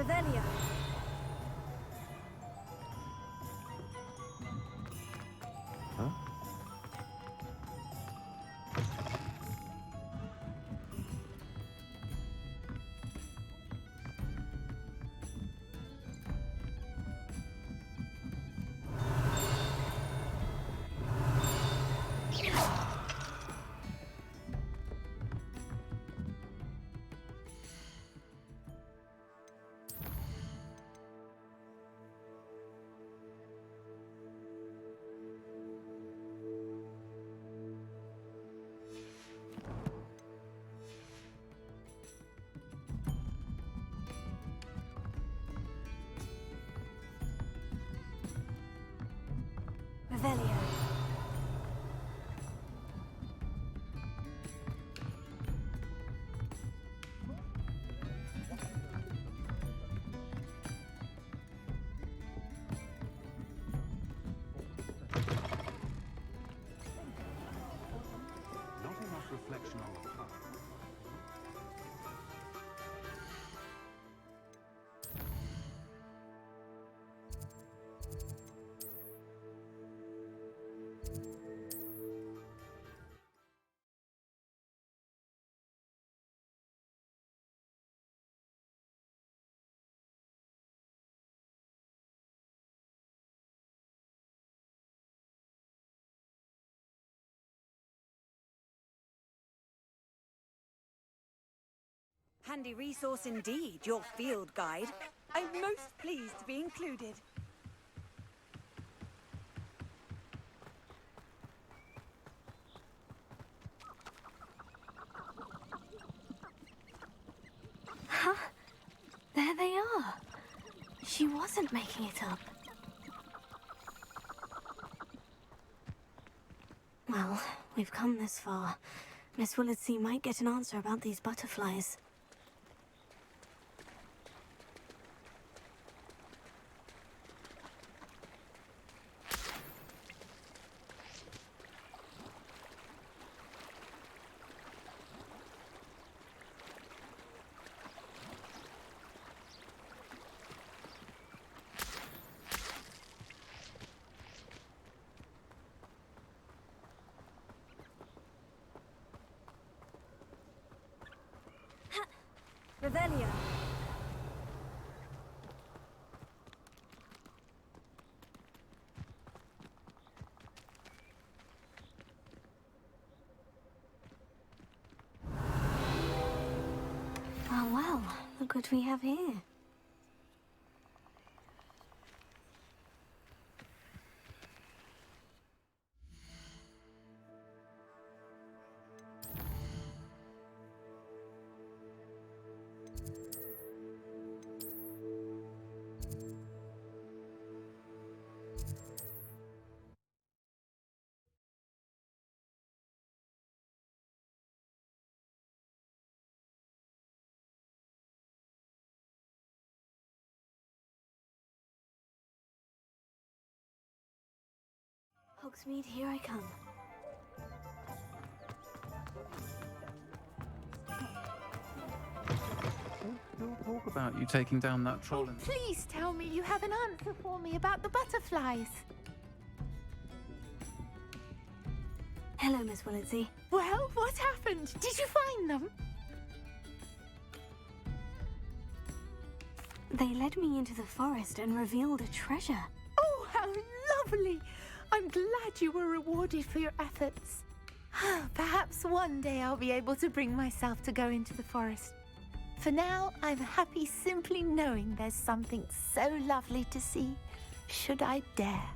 Revelio. Huh? Revelio. Not enough reflection on the heart. Handy resource indeed, your field guide. I'm most pleased to be included. Huh? There they are. She wasn't making it up. Well, we've come this far. Miss Willetsey might get an answer about these butterflies. Revelio. Oh well, look what we have here. Hogsmeade, here I come. We'll talk about you taking down that troll and... Please tell me you have an answer for me about the butterflies. Hello, Miss Willetsey. Well, what happened? Did you find them? They led me into the forest and revealed a treasure. Oh, how lovely! I'm glad you were rewarded for your efforts. Perhaps one day I'll be able to bring myself to go into the forest. For now, I'm happy simply knowing there's something so lovely to see, should I dare.